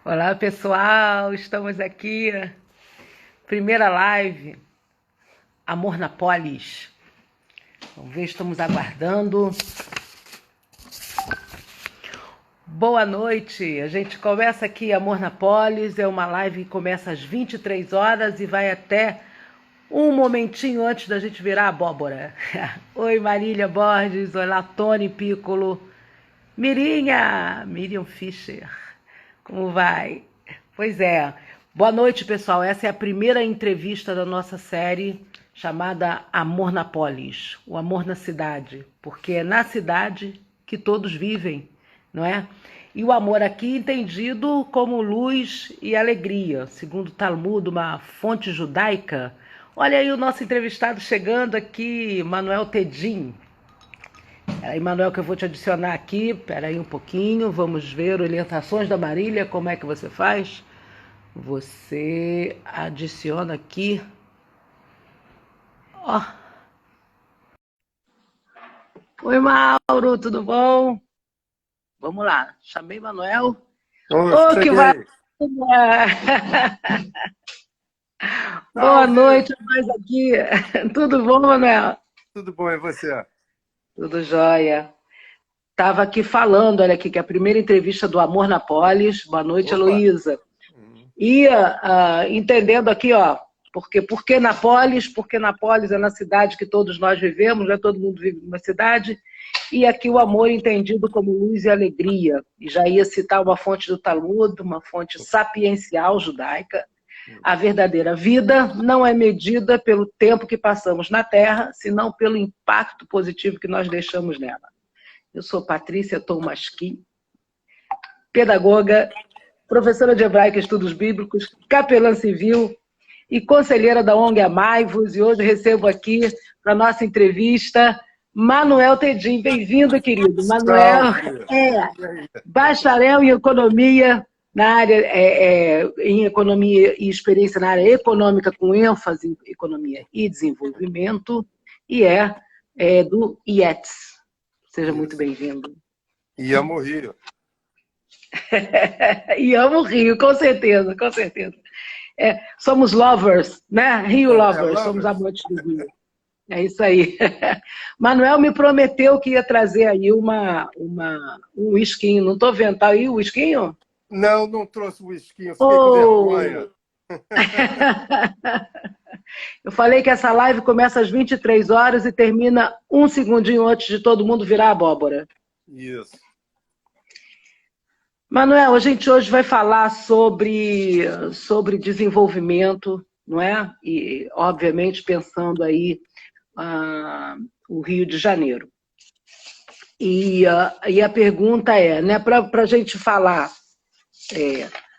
Olá, pessoal, estamos aqui. Primeira live, Amor na Polis. Vamos ver, estamos aguardando. Boa noite, a gente começa aqui Amor na Polis, é uma live que começa às 23 horas e vai até um momentinho antes da gente virar abóbora. Oi, Marília Borges, olá, Tony Piccolo, Miriam Fischer, como vai? Pois é, boa noite, pessoal, essa é a primeira entrevista da nossa série chamada Amor na Polis, o amor na cidade, porque é na cidade que todos vivem, não é? E o amor aqui entendido como luz e alegria, segundo o Talmud, uma fonte judaica. Olha aí o nosso entrevistado chegando aqui, Manuel Tedim. Peraí, Manuel, que eu vou te adicionar aqui. Peraí um pouquinho, vamos ver orientações da Marília, como é que você faz? Você adiciona aqui. Ó. Oi, Mauro, tudo bom? Vamos lá, chamei Manuel. Oh, Ô, que vai! cheguei. Boa Salve! noite, nós aqui. Tudo bom, Manuel? Tudo bom, e você? Tudo jóia. Estava aqui falando, olha aqui, que é a primeira entrevista do Amor na Polis. Boa noite, Opa! Heloísa. Hum, E entendendo aqui, ó, por que na Polis? Porque na Polis é na cidade que todos nós vivemos, né? Todo mundo vive numa cidade. E aqui o amor entendido como luz e alegria. E já ia citar uma fonte do Talmud, uma fonte sapiencial judaica. hum. A verdadeira vida não é medida pelo tempo que passamos na Terra, senão pelo impacto positivo que nós deixamos nela. Eu sou Patrícia Tomasqui, pedagoga, professora de Hebraica e Estudos Bíblicos, capelã civil e conselheira da ONG Amai-vos. E hoje recebo aqui, para a nossa entrevista, Manuel Tedim. Bem-vindo, querido. Manuel Salve! é E aí? bacharel em economia, na área em economia e experiência na área econômica, com ênfase em economia e desenvolvimento, e do IETS. Seja muito Isso. bem-vindo. E amo o Rio. E amo o Rio, com certeza, com certeza. Somos lovers, né? Rio lovers, somos Lovers? amantes do Rio. É isso aí. Manuel me prometeu que ia trazer aí um whiskinho. Não estou vendo, tá aí o whiskinho? Não, não trouxe o whisky, eu fiquei com Oh! vergonha. Eu falei que essa live começa às 23 horas e termina um segundinho antes de todo mundo virar abóbora. Isso. Manuel, a gente hoje vai falar sobre desenvolvimento, não é? E, obviamente, pensando aí o Rio de Janeiro. E a pergunta é, né, para a gente falar,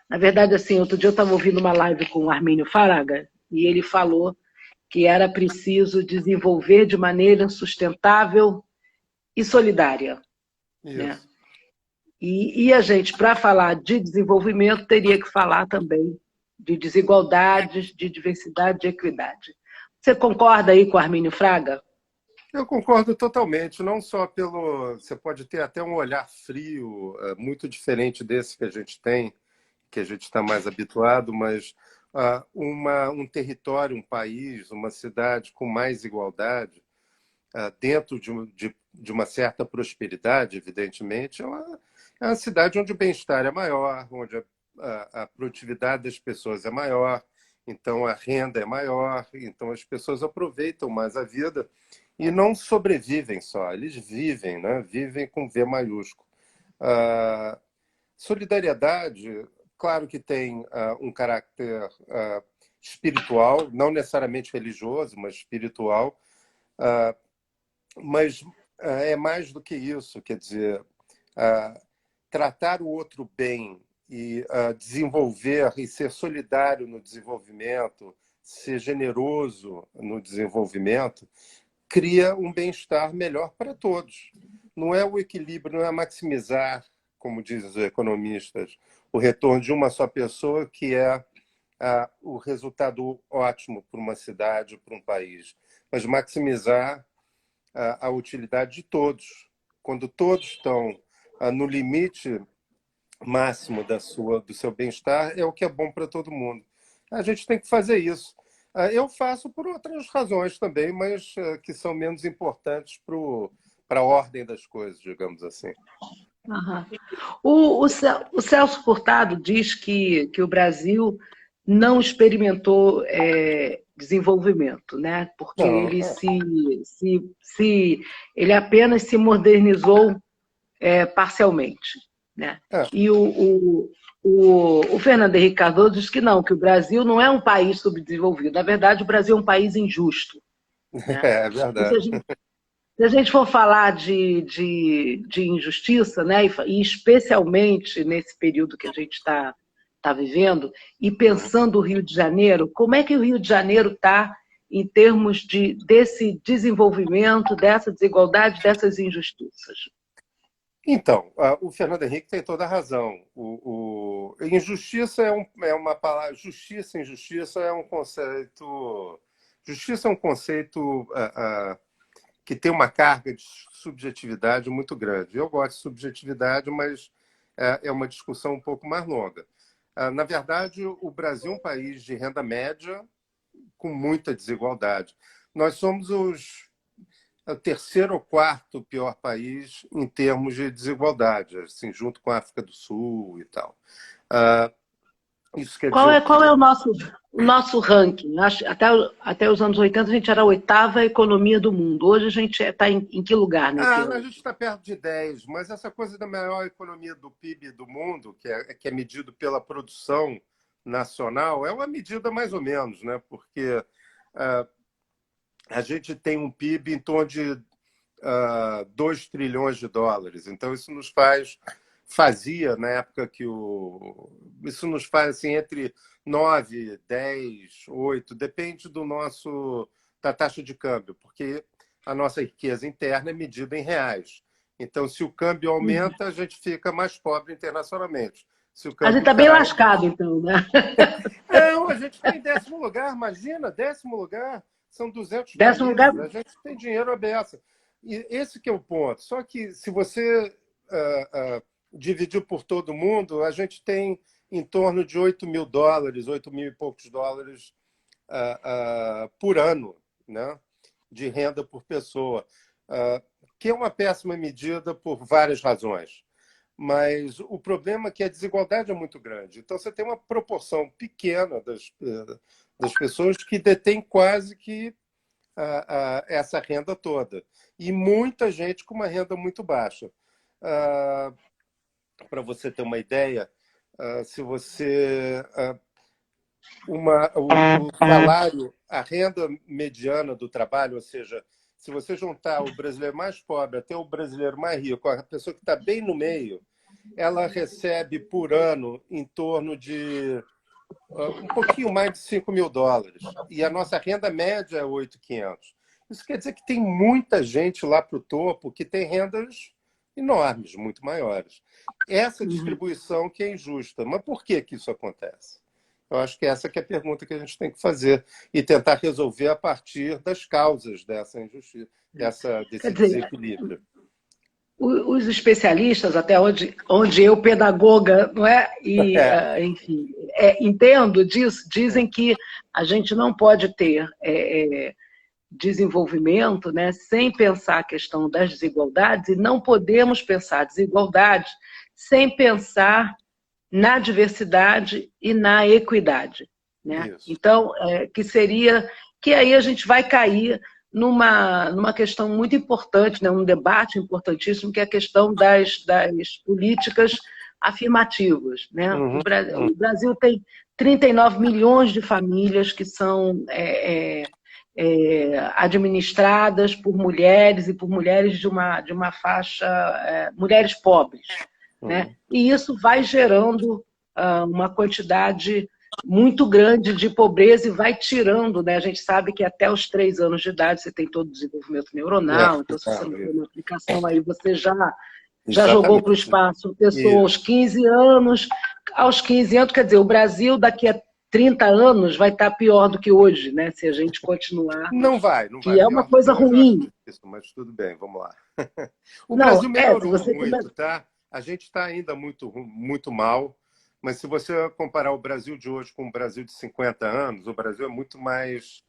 na verdade, assim, outro dia eu estava ouvindo uma live com o Armínio Faraga e ele falou que era preciso desenvolver de maneira sustentável e solidária, né? Isso. E a gente, para falar de desenvolvimento, teria que falar também de desigualdades, de diversidade, de equidade. Você concorda aí com o Armínio Fraga? Eu concordo totalmente, não só pelo... Você pode ter até um olhar frio, muito diferente desse que a gente tem, que a gente está mais habituado, mas um território, um país, uma cidade com mais igualdade, dentro de uma certa prosperidade, evidentemente, é uma cidade onde o bem-estar é maior, onde a produtividade das pessoas é maior, então a renda é maior, então as pessoas aproveitam mais a vida e não sobrevivem só, eles vivem, né? Vivem com V maiúsculo. Ah, solidariedade, claro que tem um caráter espiritual, não necessariamente religioso, mas espiritual, mas é mais do que isso, quer dizer, tratar o outro bem e desenvolver e ser solidário no desenvolvimento, ser generoso no desenvolvimento, cria um bem-estar melhor para todos. Não é o equilíbrio, não é maximizar, como dizem os economistas, o retorno de uma só pessoa, que é o resultado ótimo para uma cidade, para um país, mas maximizar a utilidade de todos. quando todos estão no limite máximo do seu bem-estar, é o que é bom para todo mundo. A gente tem que fazer isso. Eu faço por outras razões também, mas que são menos importantes para a ordem das coisas, digamos assim. Aham. O Celso Furtado diz que o Brasil não experimentou desenvolvimento, né? Porque Não, ele ele apenas se modernizou parcialmente, né? é, E o Fernando Henrique Cardoso diz que não, que o Brasil não é um país subdesenvolvido. Na verdade, o Brasil é um país injusto, né? é E verdade. se a gente for falar de injustiça, né, e especialmente nesse período que a gente tá vivendo, e pensando o Rio de Janeiro, como é que o Rio de Janeiro está em termos desse desenvolvimento, dessa desigualdade, dessas injustiças? Então, o Fernando Henrique tem toda a razão. Injustiça é uma palavra. Justiça, injustiça é um conceito. Justiça é um conceito que tem uma carga de subjetividade muito grande. Eu gosto de subjetividade, mas é uma discussão um pouco mais longa. Na verdade, o Brasil é um país de renda média com muita desigualdade. Nós somos o terceiro ou quarto pior país em termos de desigualdade, assim, junto com a África do Sul e tal. Isso quer dizer o Qual quê? é o nosso ranking? Até os anos 80 a gente era a oitava economia do mundo. Hoje a gente está em que lugar nesse A ano? gente está perto de 10, mas essa coisa da maior economia do PIB do mundo, que é medido pela produção nacional, é uma medida mais ou menos, né? Porque a gente tem um PIB em torno de 2 trilhões de dólares. Então, isso fazia, na época isso nos faz assim, entre 9, 10, 8, depende da taxa de câmbio, porque a nossa riqueza interna é medida em reais. Então, se o câmbio aumenta, a gente fica mais pobre internacionalmente. Se o A gente câmbio está bem cai, lascado, então, né? não, a gente está em 10º lugar, imagina, 10º lugar, são 200 Décimo lugar. países, a gente tem dinheiro à beça. E esse que é o ponto. Só que se você dividir por todo mundo, a gente tem em torno de 8 mil dólares, 8 mil e poucos dólares por ano, né, de renda por pessoa, que é uma péssima medida por várias razões. Mas o problema é que a desigualdade é muito grande. Então, você tem uma proporção pequena das pessoas que detêm quase que essa renda toda. E muita gente com uma renda muito baixa. Para você ter uma ideia, se você... o salário, a renda mediana do trabalho, ou seja, se você juntar o brasileiro mais pobre até o brasileiro mais rico, a pessoa que está bem no meio, ela recebe por ano em torno de um pouquinho mais de 5 mil dólares. E a nossa renda média é 8.500. Isso quer dizer que tem muita gente lá para o topo que tem rendas enormes, muito maiores. Essa distribuição que é injusta. Mas por que isso acontece? Eu acho que essa que é a pergunta que a gente tem que fazer e tentar resolver a partir das causas dessa injustiça, desse Quer dizer, desequilíbrio. os especialistas, até onde eu, pedagoga, não é? E, enfim, entendo disso, dizem que a gente não pode ter desenvolvimento, né, sem pensar a questão das desigualdades, e não podemos pensar desigualdade sem pensar na diversidade e na equidade, né? Então, que aí a gente vai cair numa questão muito importante, né? Um debate importantíssimo, que é a questão das políticas afirmativas, né? O Brasil tem 39 milhões de famílias que são administradas por mulheres e por mulheres de uma faixa, mulheres pobres, né? E isso vai gerando uma quantidade muito grande de pobreza e vai tirando, né? A gente sabe que até os 3 anos de idade você tem todo o desenvolvimento neuronal, então se você não tem uma aplicação aí, você já jogou para o espaço a pessoa aos 15 anos, quer dizer, o Brasil daqui a 30 anos vai estar pior do que hoje, né? Se a gente continuar. Não vai. Que é uma coisa ruim. Isso, mas tudo bem, vamos lá. O Não, Brasil se melhorou você muito, começa. tá? A gente está ainda muito mal, mas se você comparar o Brasil de hoje com o Brasil de 50 anos, o Brasil é muito mais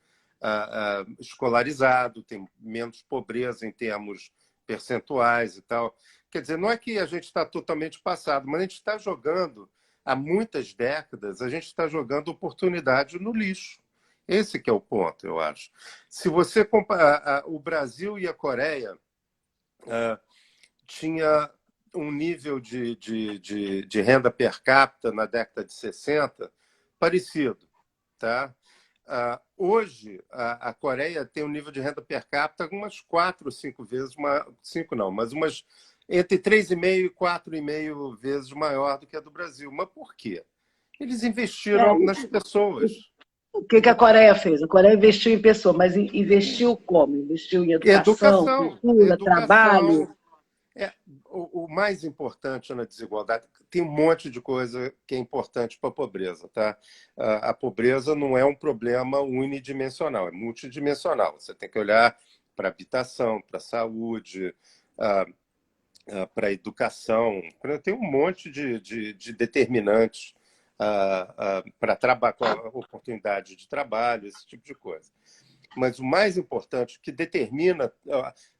escolarizado, tem menos pobreza em termos percentuais e tal. Quer dizer, não é que a gente está totalmente passado, mas a gente está jogando, há muitas décadas, a gente está jogando oportunidade no lixo. Esse que é o ponto, eu acho. Se você comparar o Brasil e a Coreia, tinha um nível de renda per capita na década de 60 parecido. Tá? Hoje, a Coreia tem um nível de renda per capita umas 4 ou 5 vezes, cinco não, mas umas entre 3,5 e 4,5 vezes maior do que a do Brasil. Mas por quê? Eles É, investiram nas pessoas. o que que a Coreia fez? A Coreia investiu em pessoas, mas investiu como? Investiu em educação, Educação, cultura, trabalho. educação. É, o mais importante na desigualdade, tem um monte de coisa que é importante para a pobreza, tá? A pobreza não é um problema unidimensional, é multidimensional. Você tem que olhar para a habitação, para a saúde, para a educação. Tem um monte de determinantes para trabalhar com a oportunidade de trabalho, esse tipo de coisa. Mas o mais importante, que determina,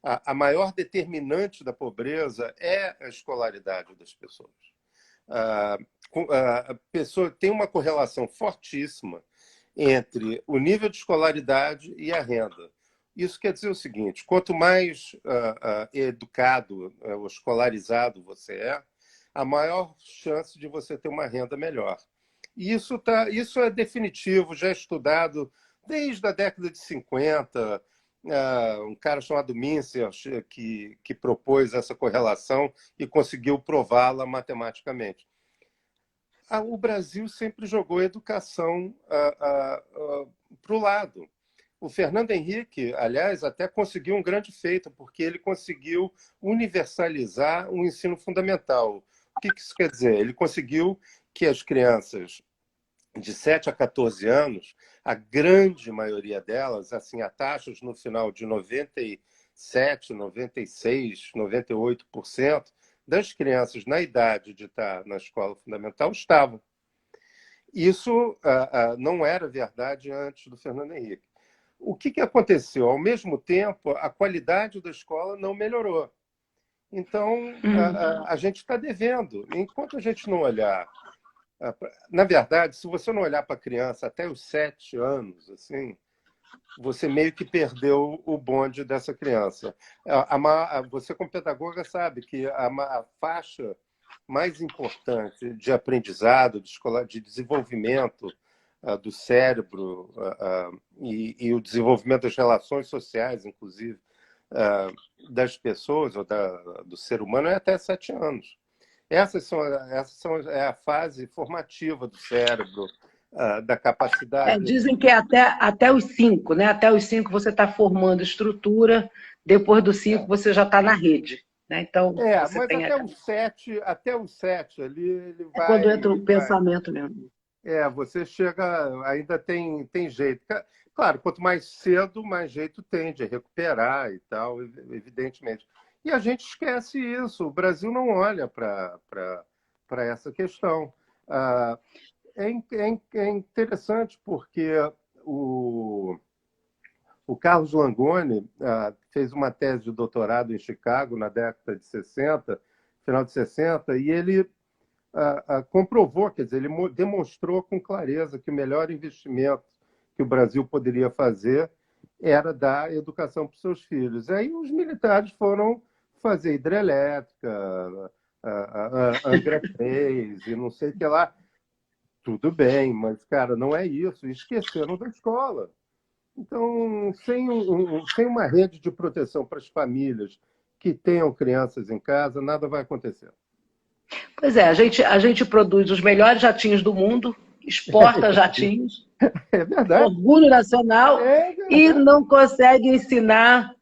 a maior determinante da pobreza é a escolaridade das pessoas. A pessoa tem uma correlação fortíssima entre o nível de escolaridade e a renda. Isso quer dizer o seguinte: quanto mais educado ou escolarizado você é, a maior chance de você ter uma renda melhor. E isso é definitivo, já é estudado desde a década de 50. Um cara chamado Mincer que propôs essa correlação e conseguiu prová-la matematicamente. O Brasil sempre jogou a educação para o lado. O Fernando Henrique, aliás, até conseguiu um grande feito, porque ele conseguiu universalizar o ensino fundamental. O que isso quer dizer? Ele conseguiu que as crianças de 7 a 14 anos, a grande maioria delas, assim, a taxas no final de 97, 96, 98% das crianças na idade de estar na escola fundamental estavam. Isso não era verdade antes do Fernando Henrique. O que aconteceu? Ao mesmo tempo, a qualidade da escola não melhorou. Então, a gente está devendo. Enquanto a gente não olhar. Na verdade, se você não olhar para a criança até os 7 anos, assim, você meio que perdeu o bonde dessa criança. Você, como pedagoga, sabe que a faixa mais importante de aprendizado, de desenvolvimento do cérebro e o desenvolvimento das relações sociais, inclusive, das pessoas ou do ser humano é até 7 anos. É a fase formativa do cérebro, da capacidade. Dizem que é até os 5, né? Até os 5 você está formando estrutura, depois dos 5 você já está na rede. Né? Então, você Mas tem até os sete ali ele quando entra o vai. pensamento mesmo. Você chega, ainda tem jeito. Claro, quanto mais cedo, mais jeito tem de recuperar e tal, evidentemente. E a gente esquece isso. O Brasil não olha para essa questão. Ah, é interessante porque o, o Carlos Langoni fez uma tese de doutorado em Chicago na década de 60, final de 60, e ele comprovou, quer dizer, ele demonstrou com clareza que o melhor investimento que o Brasil poderia fazer era dar educação para os seus filhos. Aí os militares foram fazer hidrelétrica, Angra 3 e não sei o que lá. Tudo bem, mas, cara, não é isso. Esqueceram da escola. Então, sem uma rede de proteção para as famílias que tenham crianças em casa, nada vai acontecer. Pois é, a gente produz os melhores jatinhos do mundo, exporta jatinhos, É verdade. orgulho nacional, É e verdade. não consegue ensinar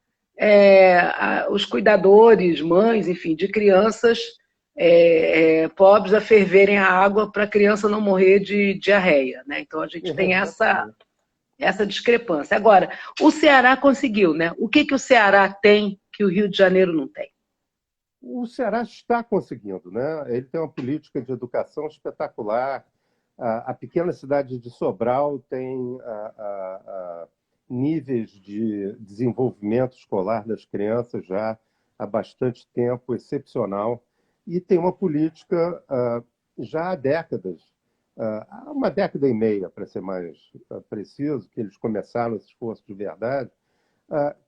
os cuidadores, mães, enfim, de crianças pobres a ferverem a água para a criança não morrer de diarreia. Né? Então a gente tem essa discrepância. Agora, o Ceará conseguiu, né? O que o Ceará tem que o Rio de Janeiro não tem? O Ceará está conseguindo, né? Ele tem uma política de educação espetacular. A pequena cidade de Sobral tem níveis de desenvolvimento escolar das crianças já há bastante tempo excepcional e tem uma política já há décadas, há uma década e meia, para ser mais preciso, que eles começaram esse esforço de verdade,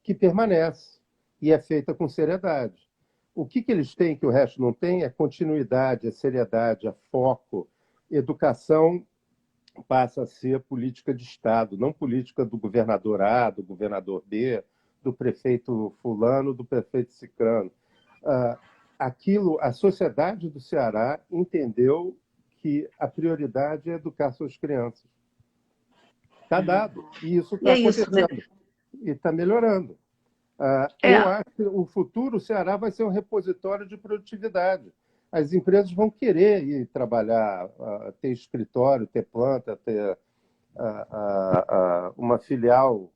que permanece e é feita com seriedade. O que eles têm que o resto não tem é continuidade, é seriedade, é foco. Educação passa a ser política de Estado, não política do governador A, do governador B, do prefeito fulano, do prefeito cicrano. A sociedade do Ceará entendeu que a prioridade é educar suas crianças. Está dado, e isso E está é isso, né? acontecendo, e está melhorando. Eu É, acho que o futuro, o Ceará vai ser um repositório de produtividade. As empresas vão querer ir trabalhar, ter escritório, ter planta, ter uma filial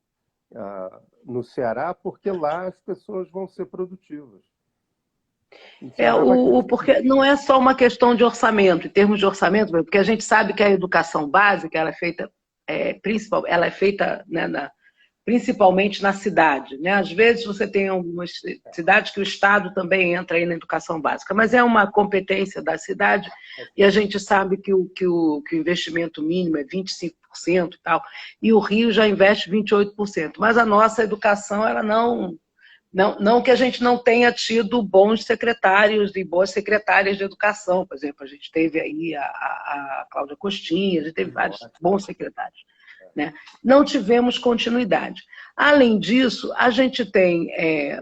no Ceará, porque lá as pessoas vão ser produtivas. O Ceará vai crescer. porque não é só uma questão de orçamento, em termos de orçamento, porque a gente sabe que a educação básica ela é feita, ela é feita, né, principalmente na cidade, né? Às vezes você tem algumas cidades que o Estado também entra aí na educação básica, mas é uma competência da cidade e a gente sabe que o investimento mínimo é 25% e tal, e o Rio já investe 28%, mas a nossa educação, ela não que a gente não tenha tido bons secretários e boas secretárias de educação, por exemplo, a gente teve aí a Cláudia Costinha, a gente teve vários bons secretários, né? Não tivemos continuidade. Além disso, a gente tem,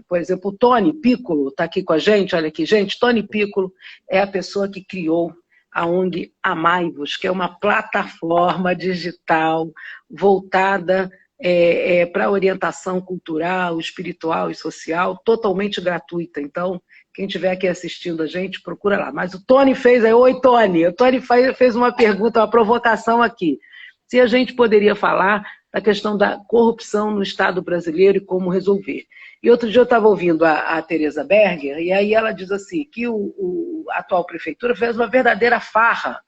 por exemplo, o Tony Piccolo está aqui com a gente, olha aqui, gente, Tony Piccolo é a pessoa que criou a ONG Amai-vos, que é uma plataforma digital voltada para orientação cultural, espiritual e social, totalmente gratuita. Então, quem estiver aqui assistindo a gente, procura lá. Mas o Tony fez aí, oi Tony, o Tony fez uma pergunta, uma provocação aqui. Se a gente poderia falar da questão da corrupção no Estado brasileiro e como resolver. E outro dia eu estava ouvindo a Tereza Berger, e aí ela diz assim, que a atual prefeitura fez uma verdadeira farra,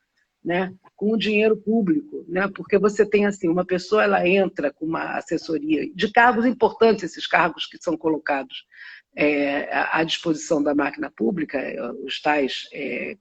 né, com o dinheiro público, né, porque você tem assim, uma pessoa ela entra com uma assessoria de cargos importantes, esses cargos que são colocados à disposição da máquina pública, os tais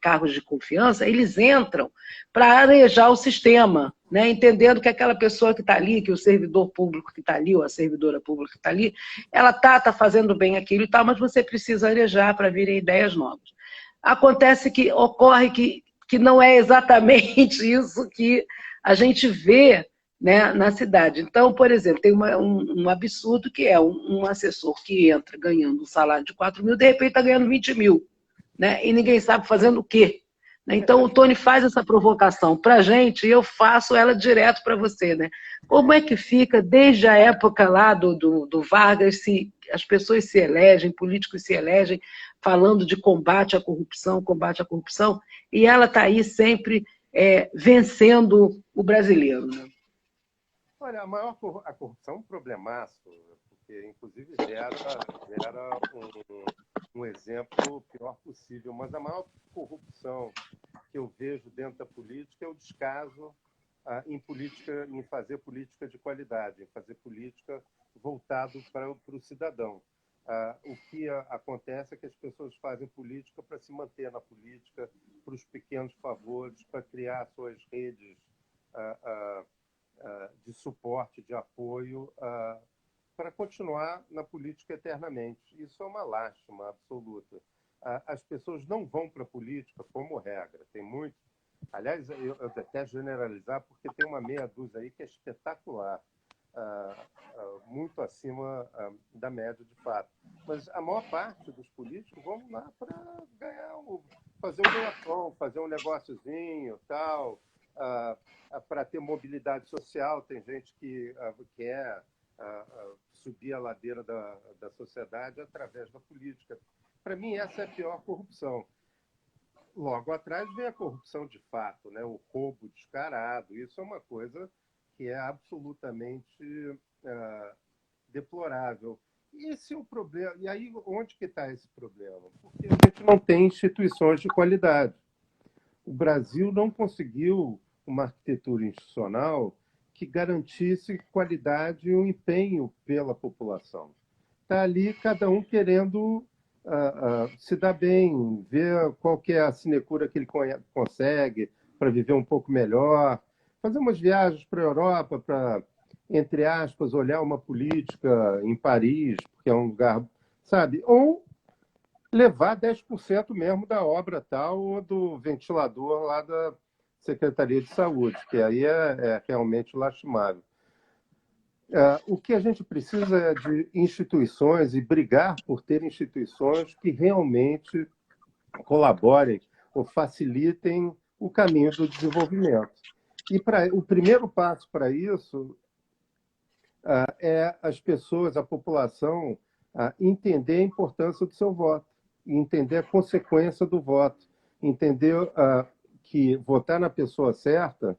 cargos de confiança, eles entram para arejar o sistema, né? Entendendo que aquela pessoa que está ali, que o servidor público que está ali, ou a servidora pública que está ali, ela tá fazendo bem aquilo e tal, mas você precisa arejar para virem ideias novas. Acontece que ocorre que não é exatamente isso que a gente vê, né, na cidade. Então, por exemplo, tem um absurdo que é um assessor que entra ganhando um salário de 4 mil, de repente está ganhando 20 mil, né? E ninguém sabe fazendo o quê. Então, o Tony faz essa provocação para a gente e eu faço ela direto para você, né? Como é que fica, desde a época lá do Vargas, se as pessoas se elegem, políticos se elegem, falando de combate à corrupção, e ela está aí sempre vencendo o brasileiro, né? Olha, a corrupção é um problemaço, porque inclusive gera um exemplo pior possível, mas a maior corrupção que eu vejo dentro da política é o descaso em fazer política de qualidade, em fazer política voltado para o cidadão. O que acontece é que as pessoas fazem política para se manter na política, para os pequenos favores, para criar suas redes de suporte, de apoio, para continuar na política eternamente. Isso é uma lástima absoluta. As pessoas não vão para a política como regra. Tem muito. Aliás, eu detesto generalizar, porque tem uma meia dúzia aí que é espetacular, muito acima da média de fato. Mas a maior parte dos políticos vão lá para fazer um ganha-pão, fazer um negóciozinho, tal, para ter mobilidade social. Tem gente que quer subir a ladeira da sociedade através da política. Para mim, essa é a pior corrupção. Logo atrás vem a corrupção de fato, né? O roubo descarado. Isso é uma coisa que é absolutamente deplorável. esse é o problema. E aí, onde que está esse problema? Porque a gente não tem instituições de qualidade. O Brasil não conseguiu uma arquitetura institucional que garantisse qualidade e um empenho pela população. Está ali cada um querendo se dar bem, ver qual que é a sinecura que ele consegue para viver um pouco melhor, fazer umas viagens para a Europa para, entre aspas, olhar uma política em Paris, porque é um lugar, sabe? Ou levar 10% mesmo da obra tal ou do ventilador lá da Secretaria de Saúde, que aí é realmente lastimável. O que a gente precisa é de instituições e brigar por ter instituições que realmente colaborem ou facilitem o caminho do desenvolvimento. E o primeiro passo para isso é as pessoas, a população, entender a importância do seu voto, entender a consequência do voto, entender que votar na pessoa certa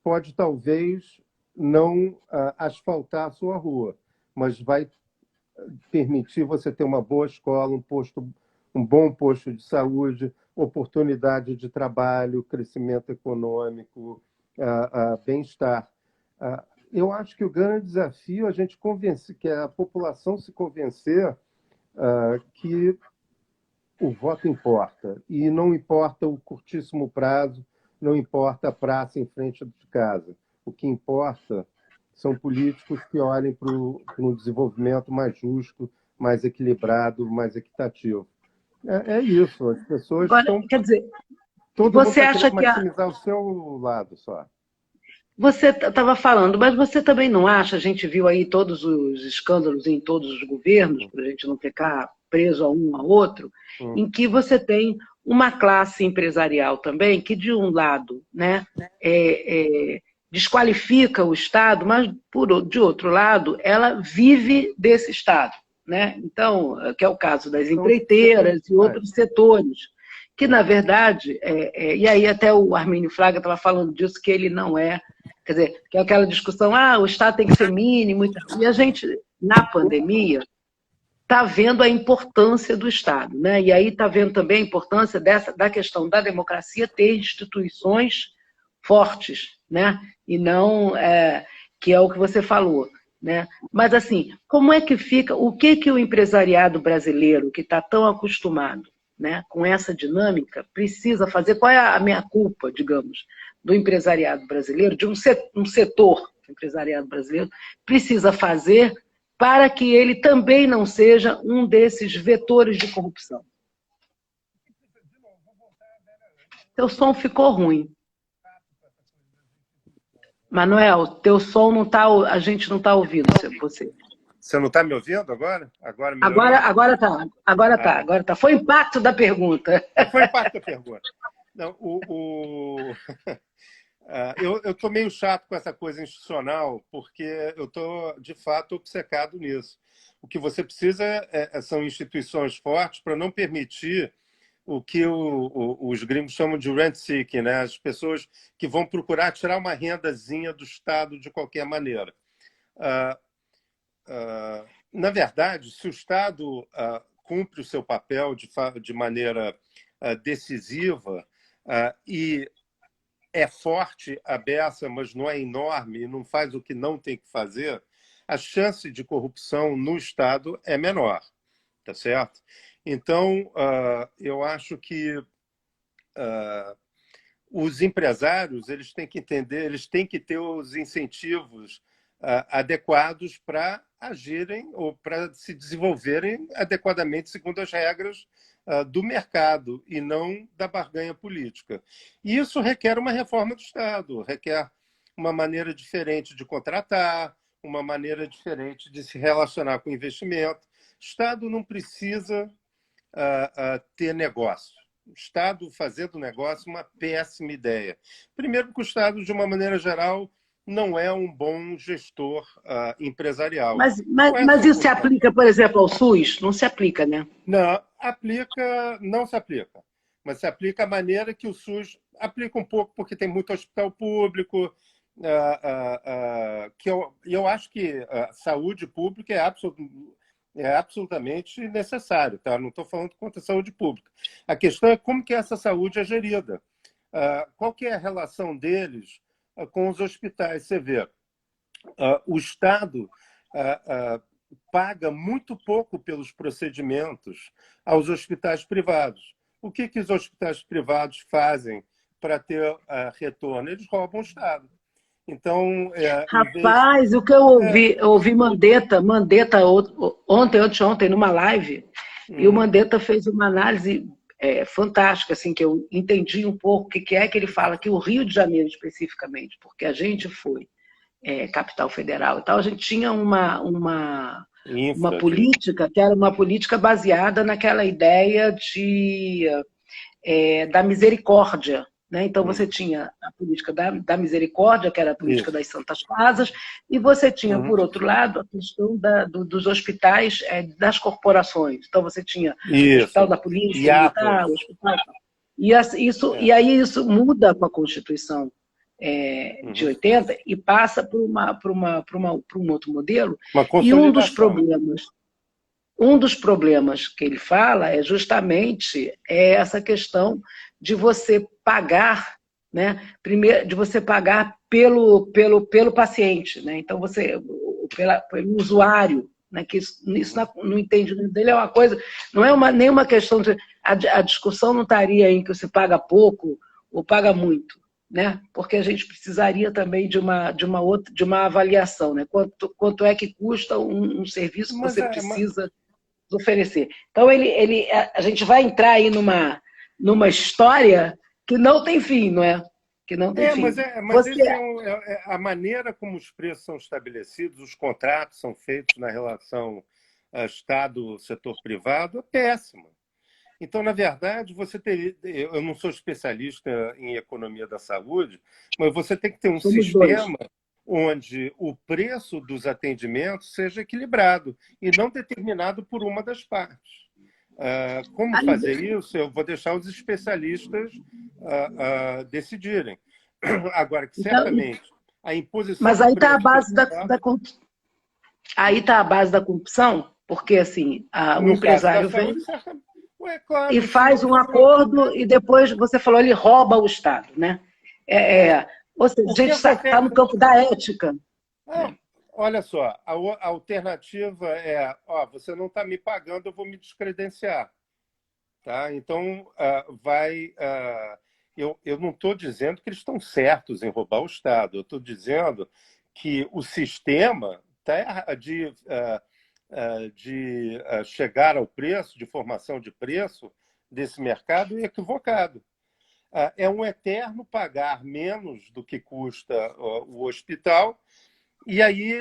pode talvez não asfaltar a sua rua, mas vai permitir você ter uma boa escola, um bom posto de saúde, oportunidade de trabalho, crescimento econômico, bem-estar. Eu acho que o grande desafio é a gente convencer, que a população se convencer que o voto importa. E não importa o curtíssimo prazo, não importa a praça em frente de casa. O que importa são políticos que olhem para um desenvolvimento mais justo, mais equilibrado, mais equitativo. É isso. As pessoas Agora, estão. quer dizer, Todo mundo você está acha querendo que maximizar o seu lado só. você estava falando, mas você também não acha, a gente viu aí todos os escândalos em todos os governos, para a gente não ficar preso a um a outro, em que você tem uma classe empresarial também que, de um lado, né, desqualifica o Estado, mas, de outro lado, ela vive desse Estado. Né? Então, que é o caso das Então, empreiteiras e outros setores, que, na verdade, e aí até o Armínio Fraga estava falando disso, que ele não é. Quer dizer, que é aquela discussão, o Estado tem que ser mínimo e tal. E a gente, na pandemia, está vendo a importância do Estado. Né? E aí está vendo também a importância da questão da democracia ter instituições fortes, né? E não, que é o que você falou. Né? Mas, assim, como é que fica, o que o empresariado brasileiro, que está tão acostumado, né, com essa dinâmica, precisa fazer? Qual é a minha culpa, digamos, do empresariado brasileiro, de um setor do empresariado brasileiro, precisa fazer para que ele também não seja um desses vetores de corrupção? Teu som ficou ruim. Manuel, teu som não está, a gente não está ouvindo você. Você não está me ouvindo agora? Agora melhorou? Agora tá. Foi o impacto da pergunta. Foi o impacto da pergunta. Não, eu estou meio chato com essa coisa institucional, porque eu estou, de fato, obcecado nisso. O que você precisa são instituições fortes para não permitir o que os gringos chamam de rent seeking, né? As pessoas que vão procurar tirar uma rendazinha do Estado de qualquer maneira. Na verdade, se o Estado cumpre o seu papel de maneira decisiva e é forte a beça, mas não é enorme e não faz o que não tem que fazer, a chance de corrupção no Estado é menor, tá certo? Então, eu acho que os empresários eles têm que entender, eles têm que ter os incentivos adequados para agirem ou para se desenvolverem adequadamente segundo as regras do mercado e não da barganha política. E isso requer uma reforma do Estado, requer uma maneira diferente de contratar, uma maneira diferente de se relacionar com o investimento. O Estado não precisa ter negócio. O Estado fazendo negócio é uma péssima ideia. Primeiro, porque o Estado, de uma maneira geral, não é um bom gestor empresarial. Mas isso se aplica, por exemplo, ao SUS? Não se aplica, né? Não se aplica. Mas se aplica a maneira que o SUS aplica um pouco, porque tem muito hospital público, que eu acho que a saúde pública é É absolutamente necessário, tá? Não estou falando contra a saúde pública. A questão é como que essa saúde é gerida. Qual que é a relação deles com os hospitais? Você vê, o Estado paga muito pouco pelos procedimentos aos hospitais privados. O que os hospitais privados fazem para ter retorno? Eles roubam o Estado. Então, em vez. Rapaz, o que eu ouvi Mandetta ontem, numa live, e o Uhum, Mandetta fez uma análise fantástica, assim, que eu entendi um pouco o que é que ele fala, que o Rio de Janeiro especificamente, porque a gente foi capital federal e tal, a gente tinha uma infra de. política que era uma política baseada naquela ideia da misericórdia. Né? Então, você tinha a política da misericórdia, que era a política Isso. das santas casas, e você tinha, Uhum, por outro lado, a questão dos hospitais das corporações. Então, você tinha o hospital isso. da polícia militar, o IAPAs. hospital. É. E aí isso muda com a Constituição de Uhum. 80 e passa por um outro modelo. Uma E consolidação. um dos problemas que ele fala é justamente essa questão de você pagar, né? Primeiro, de você pagar pelo paciente, né? Então, pelo usuário, né? Que isso Uhum. no entendimento dele é uma coisa, não é nenhuma questão de. A discussão não estaria em que você paga pouco ou paga muito. Né? Porque a gente precisaria também de uma avaliação, né? Quanto é que custa um serviço que Mas, você precisa oferecer. Então, a gente vai entrar aí numa história que não tem fim, não é? Que não tem fim. mas esse a maneira como os preços são estabelecidos, os contratos são feitos na relação Estado-setor privado, é péssima. Então, na verdade, você teria. Eu não sou especialista em economia da saúde, mas você tem que ter um Somos dois. sistema onde o preço dos atendimentos seja equilibrado e não determinado por uma das partes. Como Aí, fazer isso? Eu vou deixar os especialistas decidirem. Agora, que então, certamente a imposição mas de aí está a preço base pessoal, aí tá a base da corrupção, porque assim, o no caso da empresário vem saúde, certamente. Ué, claro, e e se não faz um for. acordo e depois você falou, ele rouba o Estado, né? Ou seja, O a que gente está no acontece? campo da ética. Né? Não, olha só, a alternativa é, você não está me pagando, eu vou me descredenciar, tá? Então, eu não estou dizendo que eles estão certos em roubar o Estado, eu estou dizendo que o sistema de chegar ao preço, de formação de preço desse mercado é equivocado. É um eterno pagar menos do que custa o hospital e aí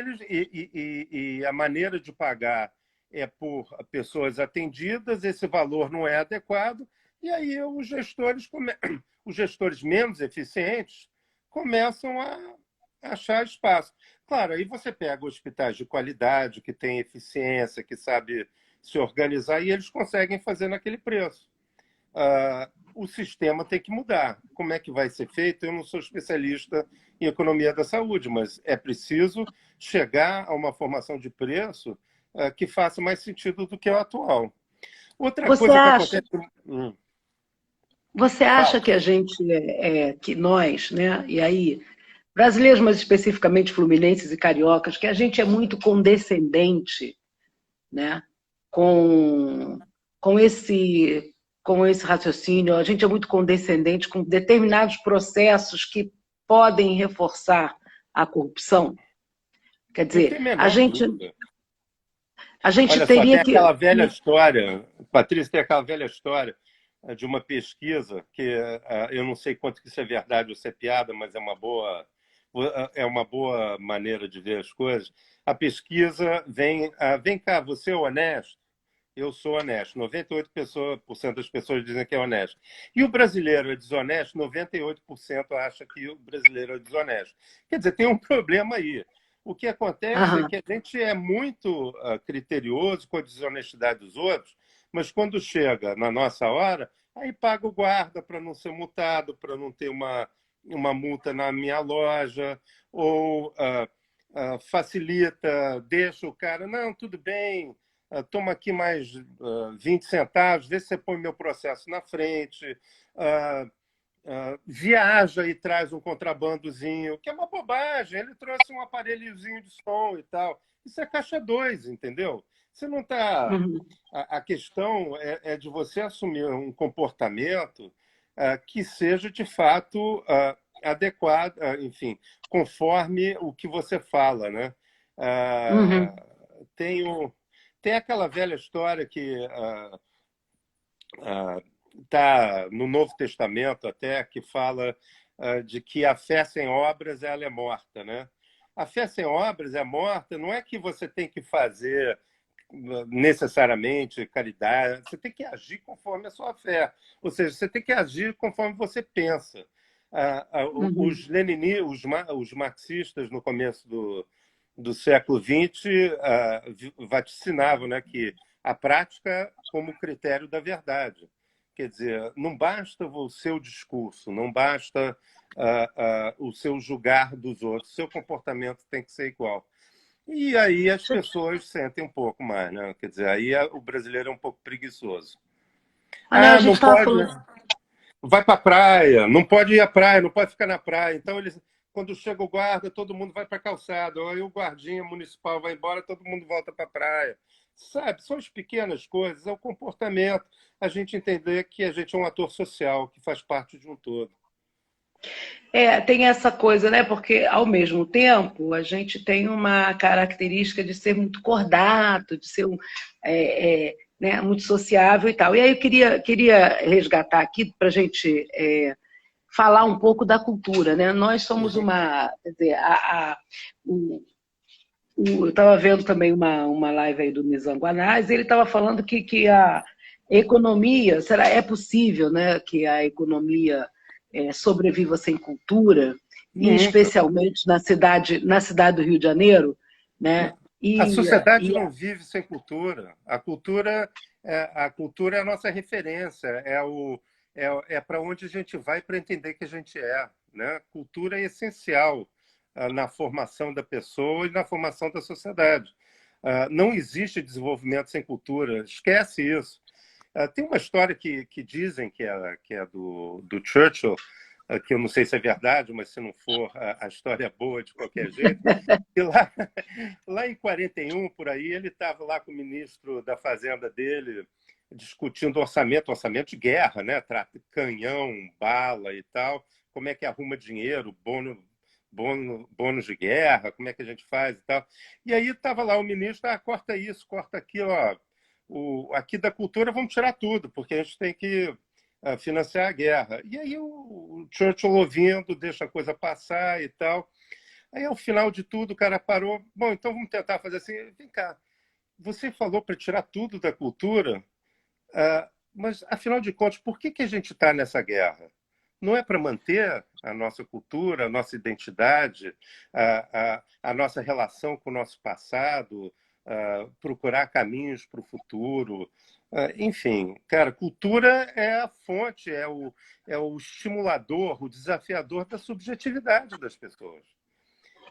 a maneira de pagar é por pessoas atendidas, esse valor não é adequado, e aí os gestores menos eficientes começam a achar espaço. Claro, aí você pega hospitais de qualidade, que têm eficiência, que sabe se organizar, e eles conseguem fazer naquele preço. O sistema tem que mudar. Como é que vai ser feito? Eu não sou especialista em economia da saúde, mas é preciso chegar a uma formação de preço que faça mais sentido do que o atual. Outra Você coisa que acha, acontece. você acha Fala. que a gente, que nós, né? E aí, brasileiros, mas especificamente fluminenses e cariocas, que a gente é muito condescendente, né? Com, com esse com esse raciocínio, a gente é muito condescendente com determinados processos que podem reforçar a corrupção. Quer Não tem dizer, a menor dúvida. a gente Olha só, tem teria aquela velha história, Patrícia, tem aquela velha história de uma pesquisa que eu não sei quanto que isso é verdade ou se é piada, mas é uma boa maneira de ver as coisas. A pesquisa vem cá, você é honesto? Eu sou honesto. 98% das pessoas dizem que é honesto. E o brasileiro é desonesto? 98% acha que o brasileiro é desonesto. Quer dizer, tem um problema aí. O que acontece é Aham. que a gente é muito criterioso com a desonestidade dos outros, mas quando chega na nossa hora, aí paga o guarda para não ser multado, para não ter uma multa na minha loja, ou facilita, deixa o cara, não, tudo bem, toma aqui mais 20 centavos, vê se você põe meu processo na frente, viaja e traz um contrabandozinho, que é uma bobagem. Ele trouxe um aparelhozinho de som e tal. Isso é caixa 2, entendeu? Você não está. Uhum. A questão é de você assumir um comportamento que seja de fato adequado, enfim, conforme o que você fala, né? Uhum. Ah, tem, tem aquela velha história que está no Novo Testamento até, que fala de que a fé sem obras ela é morta, né? A fé sem obras é morta, não é que você tem que fazer necessariamente caridade, você tem que agir conforme a sua fé, ou seja, você tem que agir conforme você pensa. Uhum. Os marxistas no começo do século XX vaticinavam, né, que a prática como critério da verdade. Quer dizer, não basta o seu discurso, não basta o seu julgar dos outros, o seu comportamento tem que ser igual. E aí as pessoas sentem um pouco mais, né? Quer dizer, aí o brasileiro é um pouco preguiçoso. Ah, não, a Não gente estava pode, falando. vai para a praia, não pode ir à praia, não pode ficar na praia. Então, eles, quando chega o guarda, todo mundo vai para a calçada. Aí o guardinha municipal vai embora, todo mundo volta para a praia. Sabe, são as pequenas coisas, é o comportamento. A gente entender que a gente é um ator social, que faz parte de um todo. Tem essa coisa, né? Porque ao mesmo tempo a gente tem uma característica de ser muito cordato, de ser né, muito sociável e tal. E aí eu queria resgatar aqui para a gente falar um pouco da cultura, né? Nós somos Uhum. uma, quer dizer, eu estava vendo também uma live aí do Nizam Guanais, e ele estava falando que a economia, é possível, né, que a economia sobreviva sem cultura, e Nunca. especialmente na cidade do Rio de Janeiro, né? A E, sociedade e não vive sem cultura. A cultura é a nossa referência, é para onde a gente vai para entender que a gente é. Né? Cultura é essencial na formação da pessoa e na formação da sociedade. Não existe desenvolvimento sem cultura, esquece isso. Tem uma história que dizem que é do Churchill, que eu não sei se é verdade, mas se não for, a história é boa de qualquer jeito. E lá, lá em 41, por aí, ele estava lá com o ministro da Fazenda dele, discutindo orçamento de guerra, né? Canhão, bala e tal, como é que arruma dinheiro, bônus de guerra, como é que a gente faz e tal. E aí estava lá o ministro, corta isso, corta aquilo, ó. Aqui da cultura vamos tirar tudo, porque a gente tem que financiar a guerra. E aí o Churchill ouvindo, deixa a coisa passar e tal. Aí, ao final de tudo, o cara parou. Bom, então vamos tentar fazer assim. Vem cá, você falou para tirar tudo da cultura, mas, afinal de contas, por que a gente está nessa guerra? Não é para manter a nossa cultura, a nossa identidade, a nossa relação com o nosso passado, procurar caminhos para o futuro. Enfim, cara, cultura é a fonte, é o estimulador, o desafiador da subjetividade das pessoas.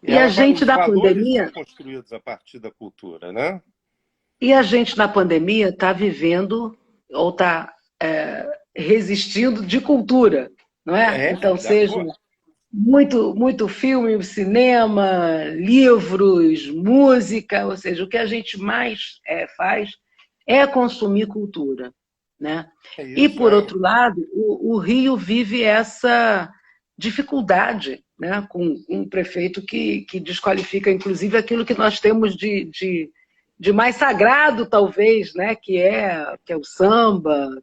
e a gente Os na valores são pandemia, construídos a partir da cultura, né? está vivendo ou está resistindo de cultura, não é? Então, seja Pô, muito filme, cinema, livros, música, ou seja, o que a gente mais faz é consumir cultura, né? é E, isso, por é. outro lado, o Rio vive essa dificuldade, né? Com um prefeito que desqualifica, inclusive, aquilo que nós temos de mais sagrado, talvez, né? Que é o samba,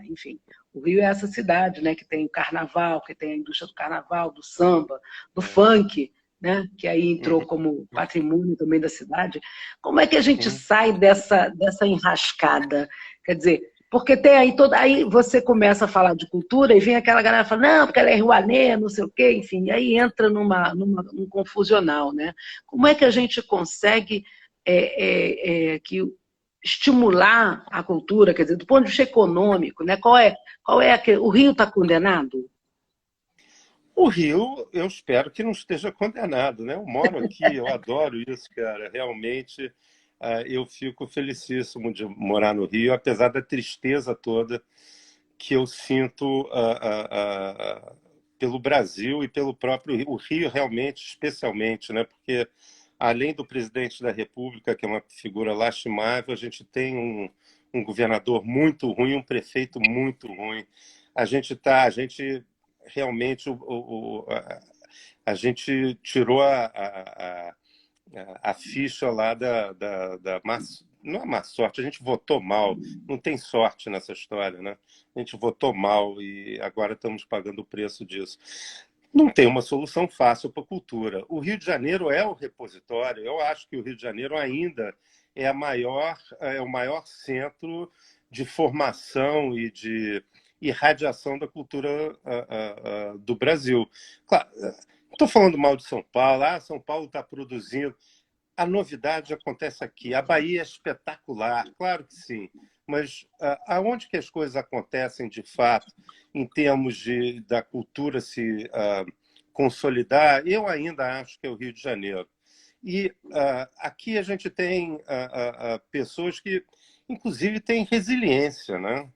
enfim, o Rio é essa cidade, né, que tem o carnaval, que tem a indústria do carnaval, do samba, do É. funk, né, que aí entrou Uhum, como patrimônio também da cidade. Como é que a gente uhum. sai dessa enrascada? Quer dizer, porque tem aí toda. Aí você começa a falar de cultura e vem aquela galera falando, não, porque ela é rouanet, não sei o quê, enfim, e aí entra num confusional, né? Como é que a gente consegue que estimular a cultura, quer dizer, do ponto de vista econômico, né? O Rio está condenado? O Rio, eu espero que não esteja condenado, né? Eu moro aqui, eu adoro isso, cara. Realmente, eu fico felicíssimo de morar no Rio, apesar da tristeza toda que eu sinto pelo Brasil e pelo próprio Rio. O Rio realmente, especialmente, né? Porque além do presidente da República, que é uma figura lastimável, a gente tem um governador muito ruim, um prefeito muito ruim. A gente realmente a gente tirou a ficha lá não é má sorte, a gente votou mal, não tem sorte nessa história, né? A gente votou mal e agora estamos pagando o preço disso. Não tem uma solução fácil para a cultura. O Rio de Janeiro é o repositório, eu acho que o Rio de Janeiro ainda é o maior centro de formação e de irradiação da cultura do Brasil. Claro, estou falando mal de São Paulo, São Paulo está produzindo. A novidade acontece aqui. A Bahia é espetacular, claro que sim, mas aonde que as coisas acontecem de fato, em termos da cultura se consolidar, eu ainda acho que é o Rio de Janeiro. E aqui a gente tem pessoas que, inclusive, têm resiliência, né?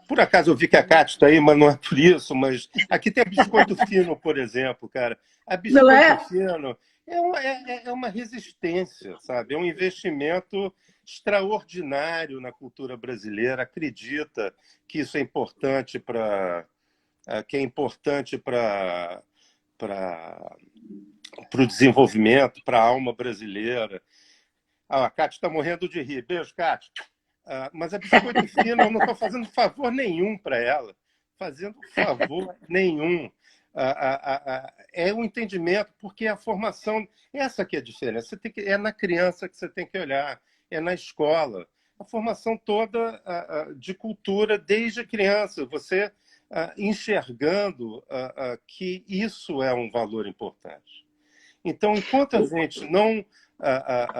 Por acaso eu vi que a Cátia está aí, mas não é por isso, mas aqui tem a Biscoito Fino, por exemplo, cara. A Não Biscoito é? Fino é uma resistência, sabe? É um investimento extraordinário na cultura brasileira. Acredita que isso é importante para o desenvolvimento, para a alma brasileira. A Cátia está morrendo de rir. Beijo, Cátia. Mas a Biscoito Fino, eu não estou fazendo favor nenhum para ela. Fazendo favor nenhum. É um entendimento, porque a formação, essa que é a diferença. É na criança que você tem que olhar, é na escola. A formação toda de cultura desde criança. Você enxergando que isso é um valor importante. Então, enquanto a gente não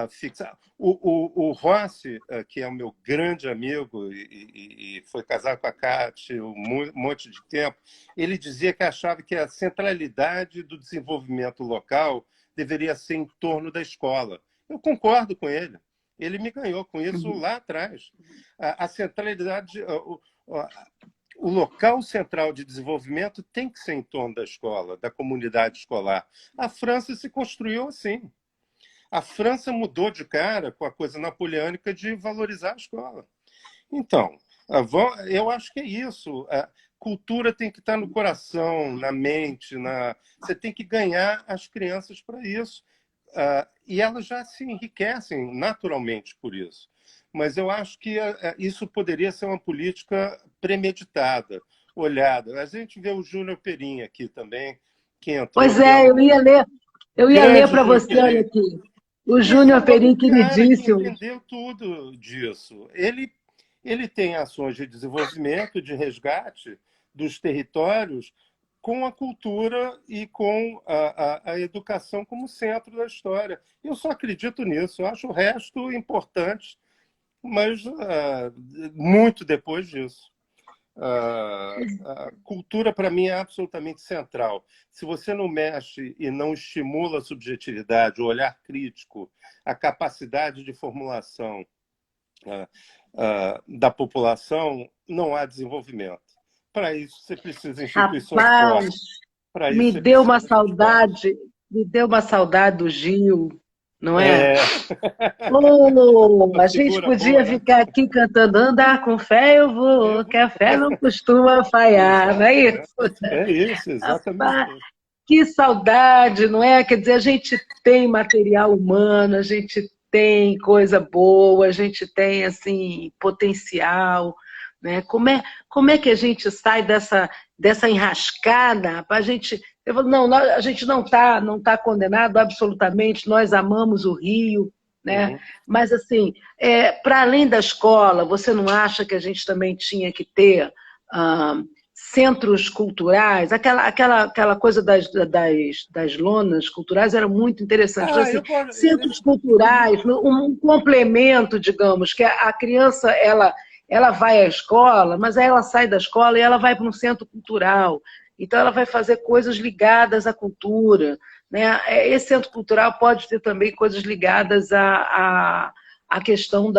fixa... O Rossi, que é o meu grande amigo e foi casado com a Cátia um monte de tempo, ele dizia que achava que a centralidade do desenvolvimento local deveria ser em torno da escola. Eu concordo com ele. Ele me ganhou com isso lá atrás. A centralidade... O local central de desenvolvimento tem que ser em torno da escola, da comunidade escolar. A França se construiu assim. A França mudou de cara com a coisa napoleônica de valorizar a escola. Então, eu acho que é isso. A cultura tem que estar no coração, na mente. Você tem que ganhar as crianças para isso. E elas já se enriquecem naturalmente por isso. Mas eu acho que isso poderia ser uma política premeditada, olhada. A gente vê o Júnior Perim aqui também, que entrou Pois é, eu ia ler grande para Júnior você, olha Perim. aqui. O Esse é Júnior um outro Perim cara que queridíssimo. entendeu tudo disso. Ele tem ações de desenvolvimento, de resgate dos territórios com a cultura e com a educação como centro da história. Eu só acredito nisso. Eu acho o resto importante, mas muito depois disso. A cultura, para mim, é absolutamente central. Se você não mexe e não estimula a subjetividade, o olhar crítico, a capacidade de formulação da população, não há desenvolvimento. Para isso, você precisa de instituições Rapaz, fortes. Para isso, me você deu uma precisa de gente forte. saudade, me deu uma saudade do Gil, não é? É Oh, uma a gente figura podia boa, né? ficar aqui cantando Andar com fé eu Eu vou, que vou. a fé não costuma falhar, não é isso? Exato. É isso, exatamente Rapaz, isso. que saudade, não é? Quer dizer, a gente tem material humano, a gente tem coisa boa, a gente tem, assim, potencial, né? Como é que a gente sai dessa enrascada para a gente... Eu falo, não, a gente não tá condenado absolutamente, nós amamos o Rio, né? Uhum. Mas, assim, para além da escola, você não acha que a gente também tinha que ter centros culturais? Aquela coisa das lonas culturais era muito interessante. Então, assim, Eu gosto. centros culturais, um complemento, digamos, que a criança ela vai à escola, mas aí ela sai da escola e ela vai para um centro cultural. Então, ela vai fazer coisas ligadas à cultura, né? Esse centro cultural pode ter também coisas ligadas à questão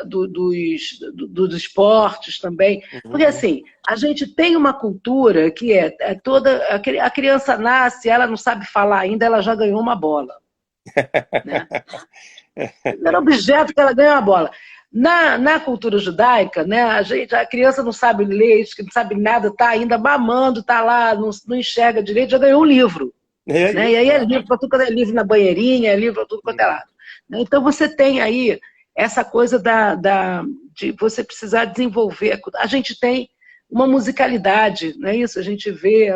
dos esportes também. Porque, Uhum. assim, a gente tem uma cultura que é toda... A criança nasce, ela não sabe falar ainda, ela já ganhou uma bola, né? O primeiro objeto que ela ganha é uma bola. Na cultura judaica, né, a criança não sabe ler, não sabe nada, está ainda mamando, está lá, não enxerga direito, já ganhou um livro. É Né? E isso, aí é é. livro para tudo quanto é livro na banheirinha, é livro para tudo quanto é lado. Então você tem aí essa coisa de você precisar desenvolver. A gente tem uma musicalidade, não é isso? A gente vê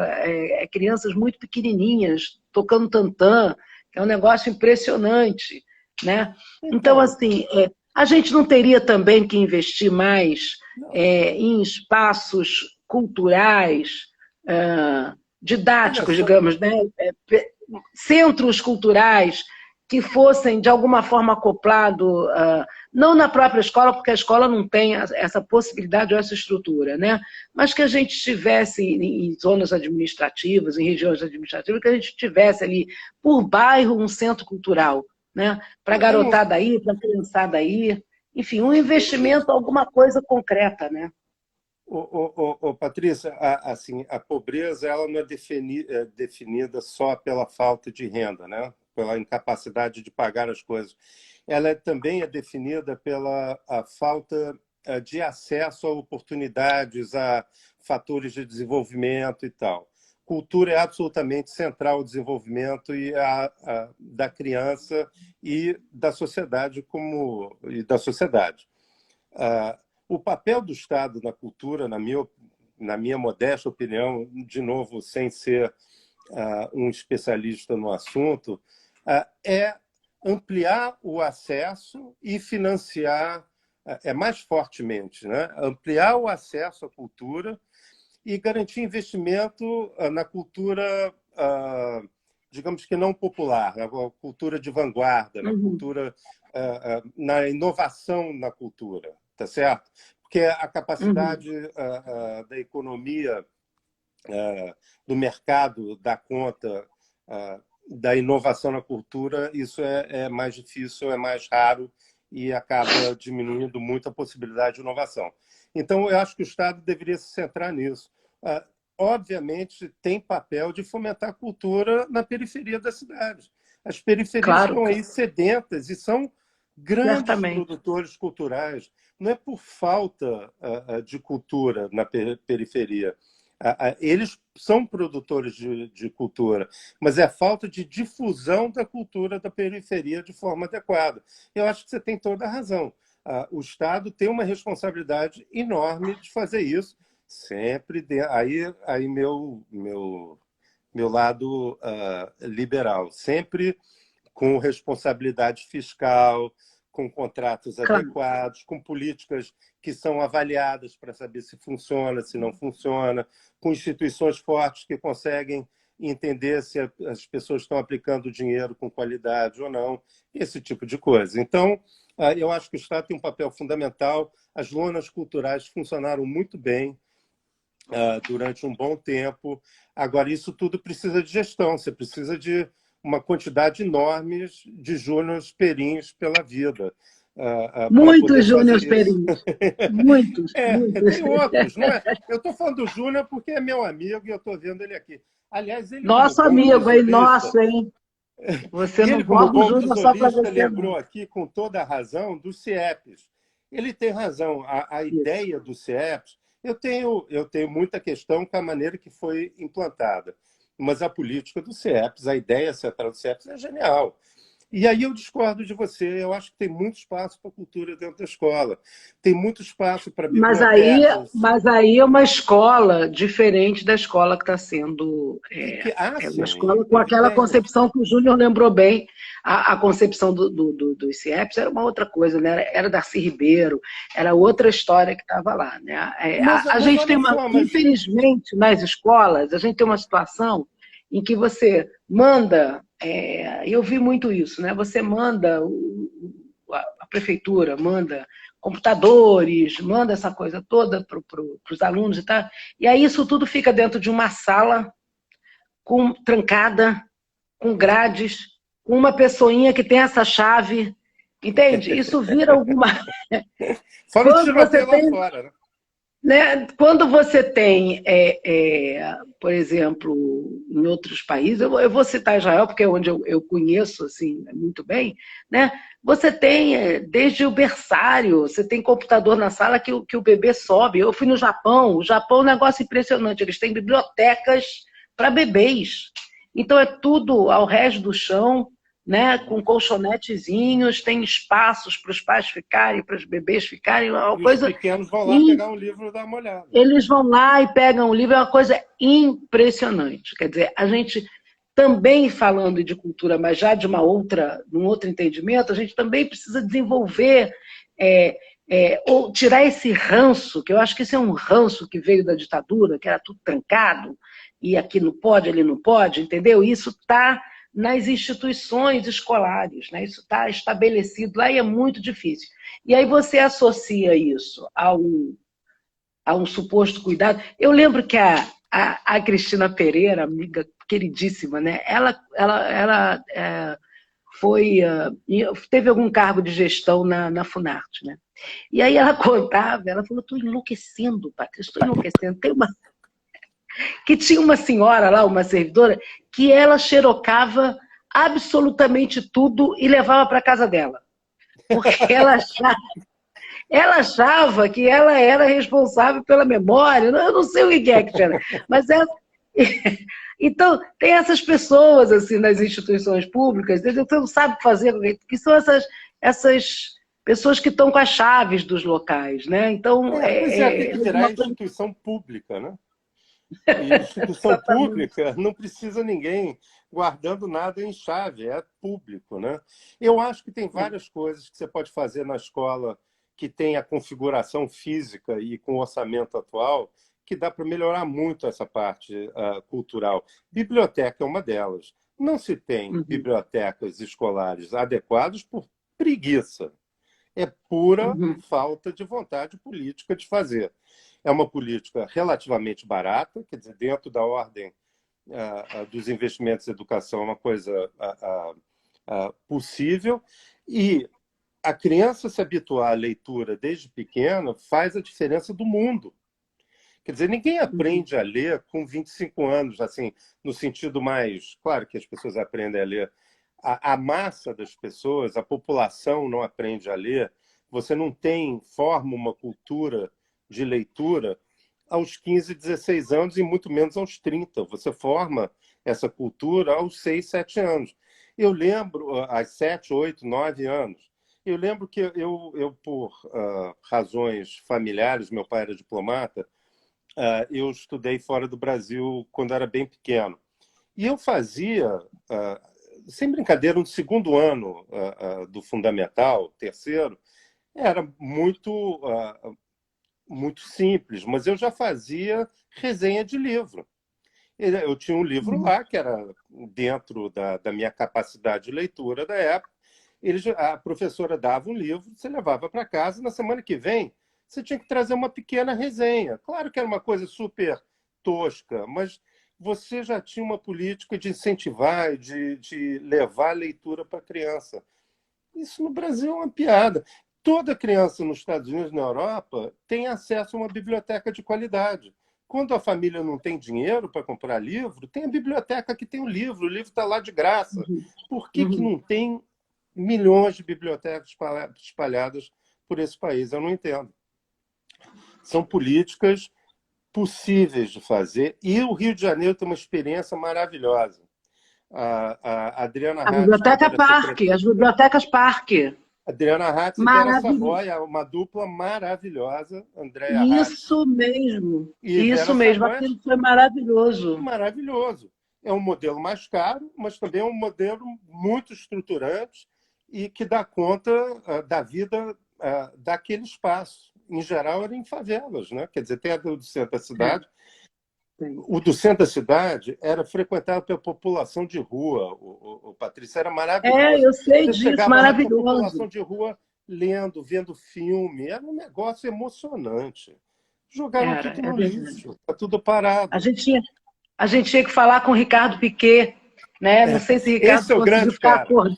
crianças muito pequenininhas tocando tantã, que é um negócio impressionante. Né? Então, Então, assim, a gente não teria também que investir mais não, em espaços culturais, olha didáticos, só, digamos, né? Centros culturais que fossem, de alguma forma, acoplados, não na própria escola, porque a escola não tem essa possibilidade ou essa estrutura, né? Mas que a gente tivesse em zonas administrativas, em regiões administrativas, que a gente tivesse ali, por bairro, um centro cultural, né? Para a eu não, garotada aí, para a criançada aí, enfim, um investimento, alguma coisa concreta, né? Patrícia, assim, a pobreza ela não é, definida só pela falta de renda, né? Pela incapacidade de pagar as coisas. Ela também é definida pela a falta de acesso a oportunidades, a fatores de desenvolvimento e tal. Cultura é absolutamente central ao desenvolvimento da criança e da sociedade e da sociedade. O papel do Estado na cultura, na minha modesta opinião, de novo, sem ser um especialista no assunto, é ampliar o acesso e financiar mais fortemente, né? Ampliar o acesso à cultura e garantir investimento na cultura, digamos que não popular, a cultura de vanguarda, na Uhum, cultura, na inovação na cultura, tá certo? Porque a uhum. capacidade da economia, do mercado, dar conta da inovação na cultura, isso é mais difícil, é mais raro e acaba diminuindo muito a possibilidade de inovação. Então, eu acho que o Estado deveria se centrar nisso. Obviamente, tem papel de fomentar a cultura na periferia das cidades. As periferias Claro, estão aí sedentas e são grandes certamente. produtores culturais. Não é por falta de cultura na periferia. Eles são produtores de cultura, mas é a falta de difusão da cultura da periferia de forma adequada. Eu acho que você tem toda a razão. O Estado tem uma responsabilidade enorme de fazer isso, sempre. Aí meu lado liberal, sempre com responsabilidade fiscal, com contratos Claro. adequados, com políticas que são avaliadas para saber se funciona, se não funciona, com instituições fortes que conseguem entender se as pessoas estão aplicando o dinheiro com qualidade ou não, esse tipo de coisa. Então, eu acho que o Estado tem um papel fundamental. As lonas culturais funcionaram muito bem durante um bom tempo. Agora, isso tudo precisa de gestão, você precisa de uma quantidade enorme de júniores perins pela vida para Muitos poder Júnior fazer isso. Perins. Muitos, muitos. Tem outros, não é? Eu estou falando do Júnior porque é meu amigo e eu estou vendo ele aqui. Aliás, ele como Nosso bom amigo, hein? tesourista, Nosso, hein? Você e não ele como rouba o bom Júnior só para tesourista você, não. lembrou aqui com toda a razão dos CIEPs. Ele tem razão. A Isso. ideia dos CIEPs, eu tenho muita questão com a maneira que foi implantada. Mas a política do CIEPs, a ideia central do CIEPs é genial. E aí eu discordo de você. Eu acho que tem muito espaço para cultura dentro da escola. Tem muito espaço para Mas aí, bibliotecas. mas aí é uma escola diferente da escola que está sendo. É uma Sim, escola com e que aquela tem. concepção que o Júnior lembrou bem. A concepção dos CIEPs era uma outra coisa, né? Era Darcy Ribeiro, era outra história que estava lá. Né? A Mas gente tem olha uma. só, mas Infelizmente, nas escolas, a gente tem uma situação em que você manda. Eu vi muito isso, né? Você manda, a prefeitura manda computadores, manda essa coisa toda para os alunos e tal. E aí isso tudo fica dentro de uma sala trancada, com grades, com uma pessoinha que tem essa chave, entende? Isso vira alguma... Fora o Quando você tiroteio lá tem, fora, né? né? Quando você tem, por exemplo, em outros países, eu vou citar Israel, porque é onde eu conheço assim, muito bem, né? Você tem, desde o berçário, você tem computador na sala que o bebê sobe. Eu fui no Japão, o Japão é um negócio impressionante, eles têm bibliotecas para bebês. Então é tudo ao rés do chão, né, com colchonetezinhos, tem espaços para os pais ficarem, para os bebês ficarem, uma E os coisa. pequenos vão lá pegar um livro e dar uma olhada. Eles vão lá e pegam o livro, é uma coisa impressionante. Quer dizer, a gente também falando de cultura, mas já de num outro entendimento, a gente também precisa desenvolver, ou tirar esse ranço, que eu acho que esse é um ranço que veio da ditadura, que era tudo trancado, e aqui não pode, ali não pode, entendeu? Isso está nas instituições escolares, né? Isso está estabelecido lá e é muito difícil. E aí você associa isso a um suposto cuidado. Eu lembro que a Cristina Pereira, amiga queridíssima, né? Ela teve algum cargo de gestão na Funarte, né? E aí ela contava, ela falou, estou enlouquecendo, Patrícia, estou enlouquecendo. Que tinha uma senhora lá, uma servidora, que ela xerocava absolutamente tudo e levava para casa dela. Porque ela achava que ela era responsável pela memória, eu não sei o que é que era, mas ela... Então, tem essas pessoas assim nas instituições públicas, você não sabe o que fazer, que são essas pessoas que estão com as chaves dos locais, né? Então, Pois é, tem que virar uma coisa... instituição pública, né? E instituição pública não precisa ninguém guardando nada em chave, é público, né? Eu acho que tem várias coisas que você pode fazer na escola que tem a configuração física e com o orçamento atual que dá para melhorar muito essa parte cultural. Biblioteca é uma delas. Não se tem bibliotecas escolares adequadas por preguiça. É pura falta de vontade política de fazer. É uma política relativamente barata, quer dizer, dentro da ordem dos investimentos em educação, é uma coisa possível. E a criança se habituar à leitura desde pequena faz a diferença do mundo. Quer dizer, ninguém aprende a ler com 25 anos, assim, no sentido mais... Claro que as pessoas aprendem a ler. A massa das pessoas, a população não aprende a ler. Você não forma uma cultura de leitura aos 15, 16 anos e muito menos aos 30. Você forma essa cultura aos 6, 7 anos. Eu lembro, aos 7, 8, 9 anos, eu lembro que eu por razões familiares, meu pai era diplomata, eu estudei fora do Brasil quando era bem pequeno. E eu fazia, sem brincadeira, no segundo ano do fundamental, terceiro, era muito simples, mas eu já fazia resenha de livro. Eu tinha um livro lá que era dentro da minha capacidade de leitura da época. A professora dava um livro, você levava para casa, na semana que vem você tinha que trazer uma pequena resenha. Claro que era uma coisa super tosca, mas você já tinha uma política de incentivar, de levar a leitura para a criança. Isso no Brasil é uma piada. Toda criança nos Estados Unidos e na Europa tem acesso a uma biblioteca de qualidade. Quando a família não tem dinheiro para comprar livro, tem a biblioteca que tem o livro está lá de graça. Por que não tem milhões de bibliotecas espalhadas por esse país? Eu não entendo. São políticas possíveis de fazer. E o Rio de Janeiro tem uma experiência maravilhosa. A Adriana Hatz, quando era secretária... As bibliotecas parque. Adriana Hatz e Vera Savoia, uma dupla maravilhosa, Andréa Hatz. Isso mesmo. E Isso Vera mesmo. Savoia, Aquilo foi maravilhoso. maravilhoso. É um modelo mais caro, mas também é um modelo muito estruturante e que dá conta da vida daquele espaço. Em geral, era em favelas, né? Quer dizer, tem a do centro da cidade. O do centro da cidade era frequentado pela população de rua, o Patrícia, era maravilhoso. Eu sei Você disso, chegava lá com a população maravilhoso. de rua lendo, vendo filme, era um negócio emocionante. Jogaram tudo no Verdade. lixo, está tudo parado. A gente tinha que falar com o Ricardo Piquet, né? Não sei se o Ricardo Esse é o conseguiu grande ficar cara. acordado.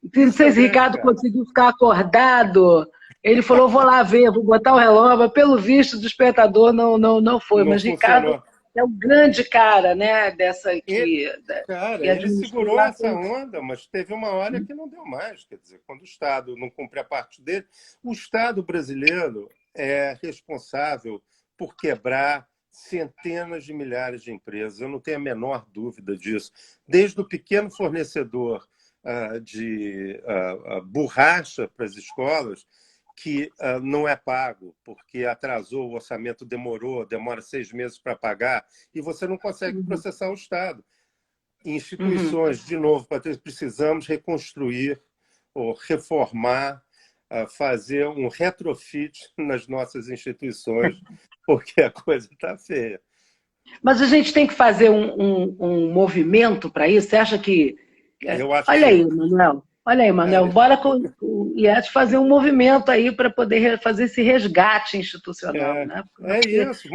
Não Esse é sei o se o grande Ricardo cara. conseguiu ficar acordado. Ele falou, vou lá ver, vou botar o relógio. Pelo visto, o despertador não foi. Não Mas Ricardo funcionou. é o grande cara, né? Dessa E, aqui. cara, E ele administrou segurou lá. essa onda, mas teve uma hora que não deu mais. Quer dizer, quando o Estado não cumpre a parte dele, o Estado brasileiro é responsável por quebrar centenas de milhares de empresas. Eu não tenho a menor dúvida disso. Desde o pequeno fornecedor de borracha para as escolas, que não é pago, porque atrasou o orçamento, demora 6 meses para pagar, e você não consegue Uhum, processar o Estado. uhum. Instituições, de novo, Patrícia, precisamos reconstruir ou reformar, fazer um retrofit nas nossas instituições, porque a coisa está feia. Mas a gente tem que fazer um movimento para isso. Você acha que. Eu acho que Olha sim. aí, Manuel. Olha aí, Manuel. Bora com o IES fazer um movimento aí para poder fazer esse resgate institucional, né? É Porque isso.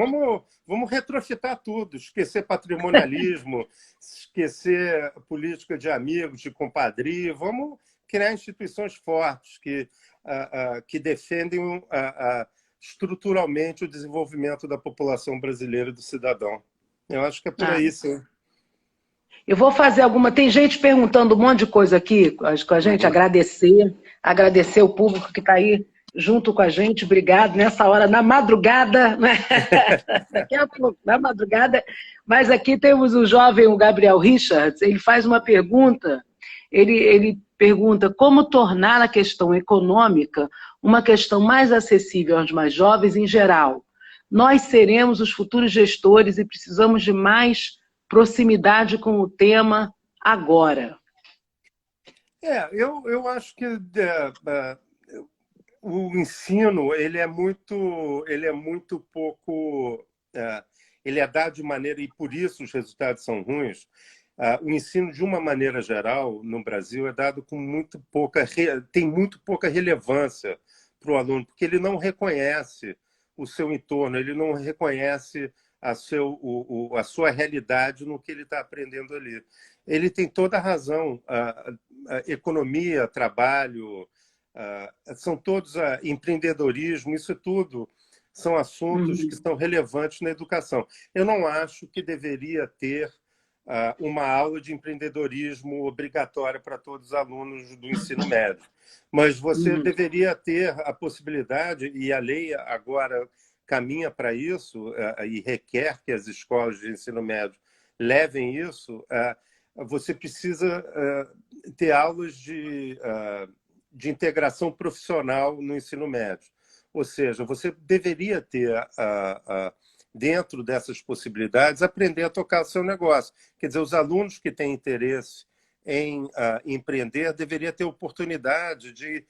Vamos retrofitar tudo, esquecer patrimonialismo, esquecer política de amigos, de compadrio. Vamos criar instituições fortes que defendem estruturalmente o desenvolvimento da população brasileira e do cidadão. Eu acho que é por ah, aí, sim. eu vou fazer alguma. Tem gente perguntando um monte de coisa aqui com a gente, Uhum. agradecer o público que está aí junto com a gente. Obrigado nessa hora, na madrugada, né? Daqui a pouco, na madrugada. Mas aqui temos o jovem, o Gabriel Richards, ele faz uma pergunta. Ele pergunta como tornar a questão econômica uma questão mais acessível aos mais jovens em geral. Nós seremos os futuros gestores e precisamos de mais proximidade com o tema agora. Eu acho que o ensino ele é muito pouco, ele é dado de maneira, e por isso os resultados são ruins. O ensino, de uma maneira geral, no Brasil, é dado com tem muito pouca relevância para o aluno, porque ele não reconhece o seu entorno, ele não reconhece a sua realidade no que ele está aprendendo ali. Ele tem toda a razão. A economia, trabalho, são todos empreendedorismo, isso tudo são assuntos que Uhum, são relevantes na educação. Eu não acho que deveria ter uma aula de empreendedorismo obrigatória para todos os alunos do ensino médio, mas você uhum, deveria ter a possibilidade, e a lei agora caminha para isso, e requer que as escolas de ensino médio levem isso. Você precisa ter aulas de integração profissional no ensino médio. Ou seja, você deveria ter, dentro dessas possibilidades, aprender a tocar o seu negócio. Quer dizer, os alunos que têm interesse em empreender deveriam ter oportunidade de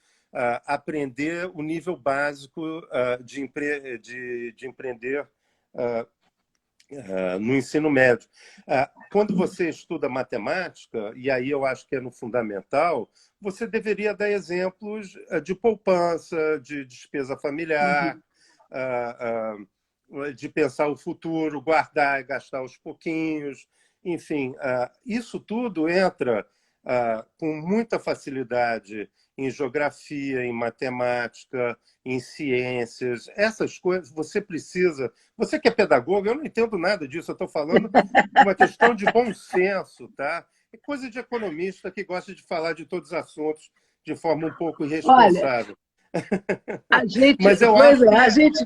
aprender o nível básico de empreender no ensino médio. Quando você estuda matemática, e aí eu acho que é no fundamental, você deveria dar exemplos de poupança, de despesa familiar, uhum. de pensar o futuro, guardar e gastar aos pouquinhos. Enfim, isso tudo entra com muita facilidade em geografia, em matemática, em ciências. Essas coisas você precisa. Você que é pedagogo, eu não entendo nada disso, eu estou falando de uma questão de bom senso, tá? É coisa de economista que gosta de falar de todos os assuntos de forma um pouco Olha, irresponsável. a gente, Mas eu pois acho é, que a é. gente,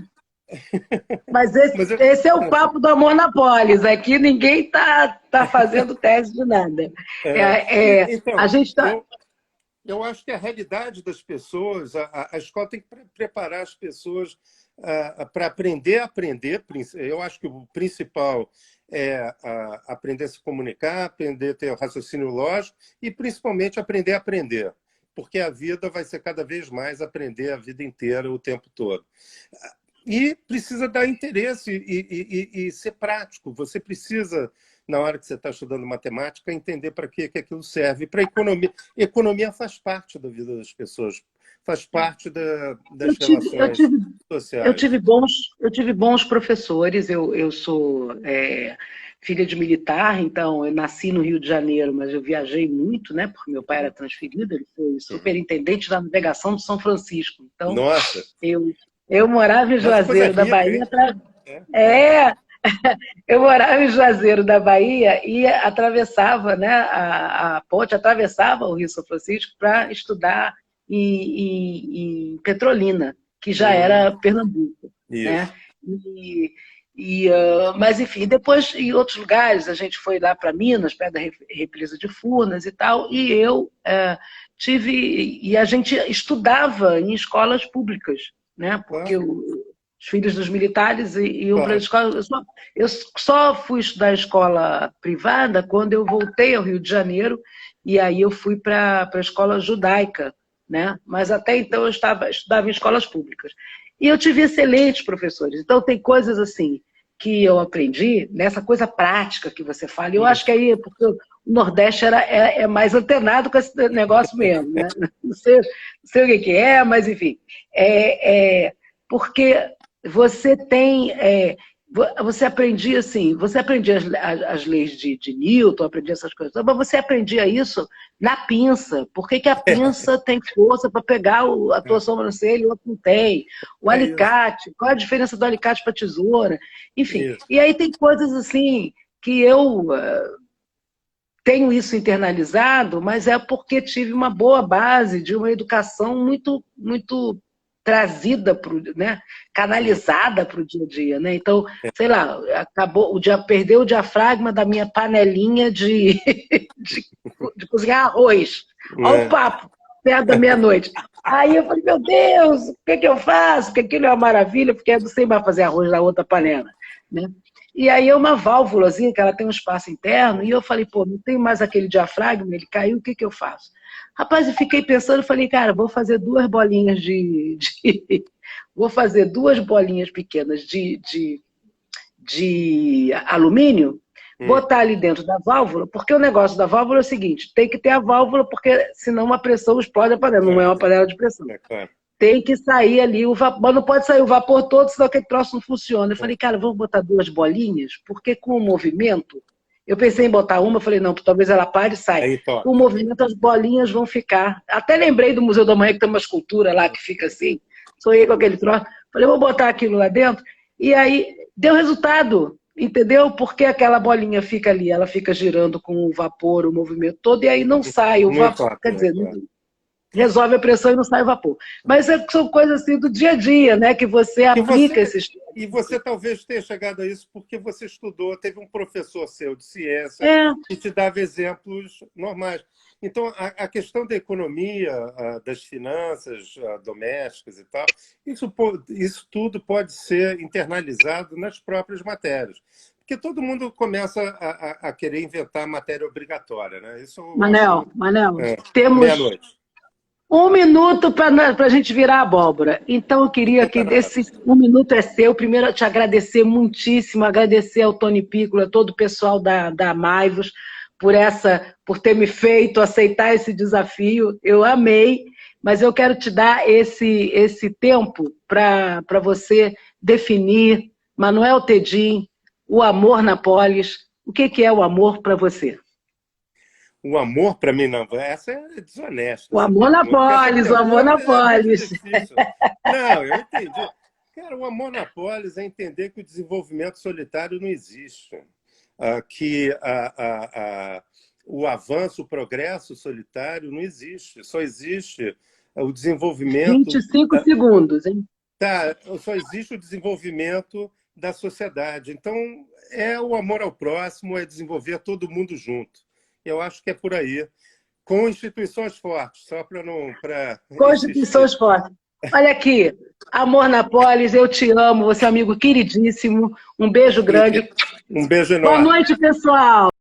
mas Mas eu, esse é o papo do Amor na Polis. Aqui ninguém tá fazendo tese de nada. A então, gente está. eu acho que a realidade das pessoas, a escola tem que preparar as pessoas para aprender a aprender. Eu acho que o principal é aprender a se comunicar, aprender a ter raciocínio lógico e, principalmente, aprender a aprender. Porque a vida vai ser cada vez mais aprender a vida inteira, o tempo todo. E precisa dar interesse e ser prático. Você precisa, na hora que você está estudando matemática, entender para que aquilo serve. Para economia. Economia faz parte da vida das pessoas, faz parte Eu das tive, eu relações tive, eu sociais. tive bons, eu tive bons professores. Eu sou filha de militar, então eu nasci no Rio de Janeiro, mas eu viajei muito, né? Porque meu pai era transferido, ele foi superintendente da navegação de São Francisco. Então, Nossa, eu, eu morava em nossa, coisa Juazeiro da rica, Bahia. hein? É, é. É, eu morava em Juazeiro da Bahia e atravessava, né, a ponte, atravessava o Rio São Francisco para estudar em Petrolina, que já Hum, era Pernambuco, né? isso. E, mas, enfim, depois em outros lugares, a gente foi lá para Minas, perto da represa de Furnas e tal, e eu e a gente estudava em escolas públicas, né? Porque Claro, os filhos dos militares iam para a claro. escola. Eu só fui estudar escola privada quando eu voltei ao Rio de Janeiro, e aí eu fui para a escola judaica, né? Mas até então eu estudava em escolas públicas. E eu tive excelentes professores. Então, tem coisas assim que eu aprendi, nessa coisa prática que você fala. E eu acho que Isso. aí, porque o Nordeste é mais antenado com esse negócio mesmo, né? Não sei o que é, mas enfim. Porque você tem. Você aprendia assim, você aprendia as leis de Newton, aprendia essas coisas, mas você aprendia isso na pinça. Por que a pinça tem força para pegar a tua É, sobrancelha e o outro não tem? O é isso, alicate, qual a diferença do alicate para tesoura? Enfim, isso. e aí tem coisas assim que eu tenho isso internalizado, mas é porque tive uma boa base de uma educação muito, muito trazida, né? Hum, Canalizada para o dia a dia. Né? Então, sei lá, perdeu o diafragma da minha panelinha de, de cozinhar arroz. Olha o é, papo, perto da meia-noite. Aí eu falei, meu Deus, o que eu faço? Porque aquilo é uma maravilha, porque eu não sei mais fazer arroz na outra panela. Né? E aí é uma válvulazinha, que ela tem um espaço interno, e eu falei, pô, não tem mais aquele diafragma, ele caiu, o que eu faço? Rapaz, eu fiquei pensando, falei, cara, vou fazer duas bolinhas vou fazer duas bolinhas pequenas de alumínio, hum, botar ali dentro da válvula, porque o negócio da válvula é o seguinte, tem que ter a válvula, porque senão a pressão explode a panela, não é uma panela de pressão. é claro. Tem que sair ali o vapor, mas não pode sair o vapor todo, senão aquele troço não funciona. Eu falei, cara, vamos botar duas bolinhas, porque com o movimento, eu pensei em botar uma, eu falei, não, talvez ela pare e saia. Aí Com o toca. movimento, as bolinhas vão ficar. Até lembrei do Museu da Manhã, que tem uma escultura lá que fica assim, sonhei com aquele troço. Falei, vou botar aquilo lá dentro. E aí, deu resultado, entendeu? Porque aquela bolinha fica ali, ela fica girando com o vapor, o movimento todo, e aí não sai o Não vapor. toca, Quer é dizer, claro. resolve a pressão e não sai vapor. Mas são coisas assim do dia a dia, né? Que você E você, aplica esses. e você talvez tenha chegado a isso porque você estudou, teve um professor seu de ciência É, que te dava exemplos normais. Então, a questão da economia, das finanças domésticas e tal, isso tudo pode ser internalizado nas próprias matérias. Porque todo mundo começa a querer inventar matéria obrigatória, né? Isso eu acho Manel, é, temos meia-noite. 1 minuto para a gente virar abóbora. Então, eu Não queria que custa nada. desse 1 minuto é seu. Primeiro, eu te agradecer muitíssimo, agradecer ao Tony Pícola, todo o pessoal da Maivos, por ter me feito aceitar esse desafio. Eu amei, mas eu quero te dar esse tempo para você definir, Manuel Tedim, o amor na polis. O que é o amor para você? O amor, para mim, não. Essa é desonesta, O essa amor na pergunta. Porque essa polis, o amor na pergunta é muito polis. difícil. Não, eu entendi. Cara, o amor na polis é entender que o desenvolvimento solitário não existe. Que o avanço, o progresso solitário não existe. Só existe o vinte desenvolvimento. e cinco segundos, hein? Tá, só existe o desenvolvimento da sociedade. Então, é o amor ao próximo, é desenvolver todo mundo junto. Eu acho que é por aí. Com instituições fortes, só para não para insistir. Constituições fortes. Olha aqui, amor na polis, eu te amo, você é um amigo queridíssimo. Um beijo grande. Um beijo Boa enorme. noite, pessoal.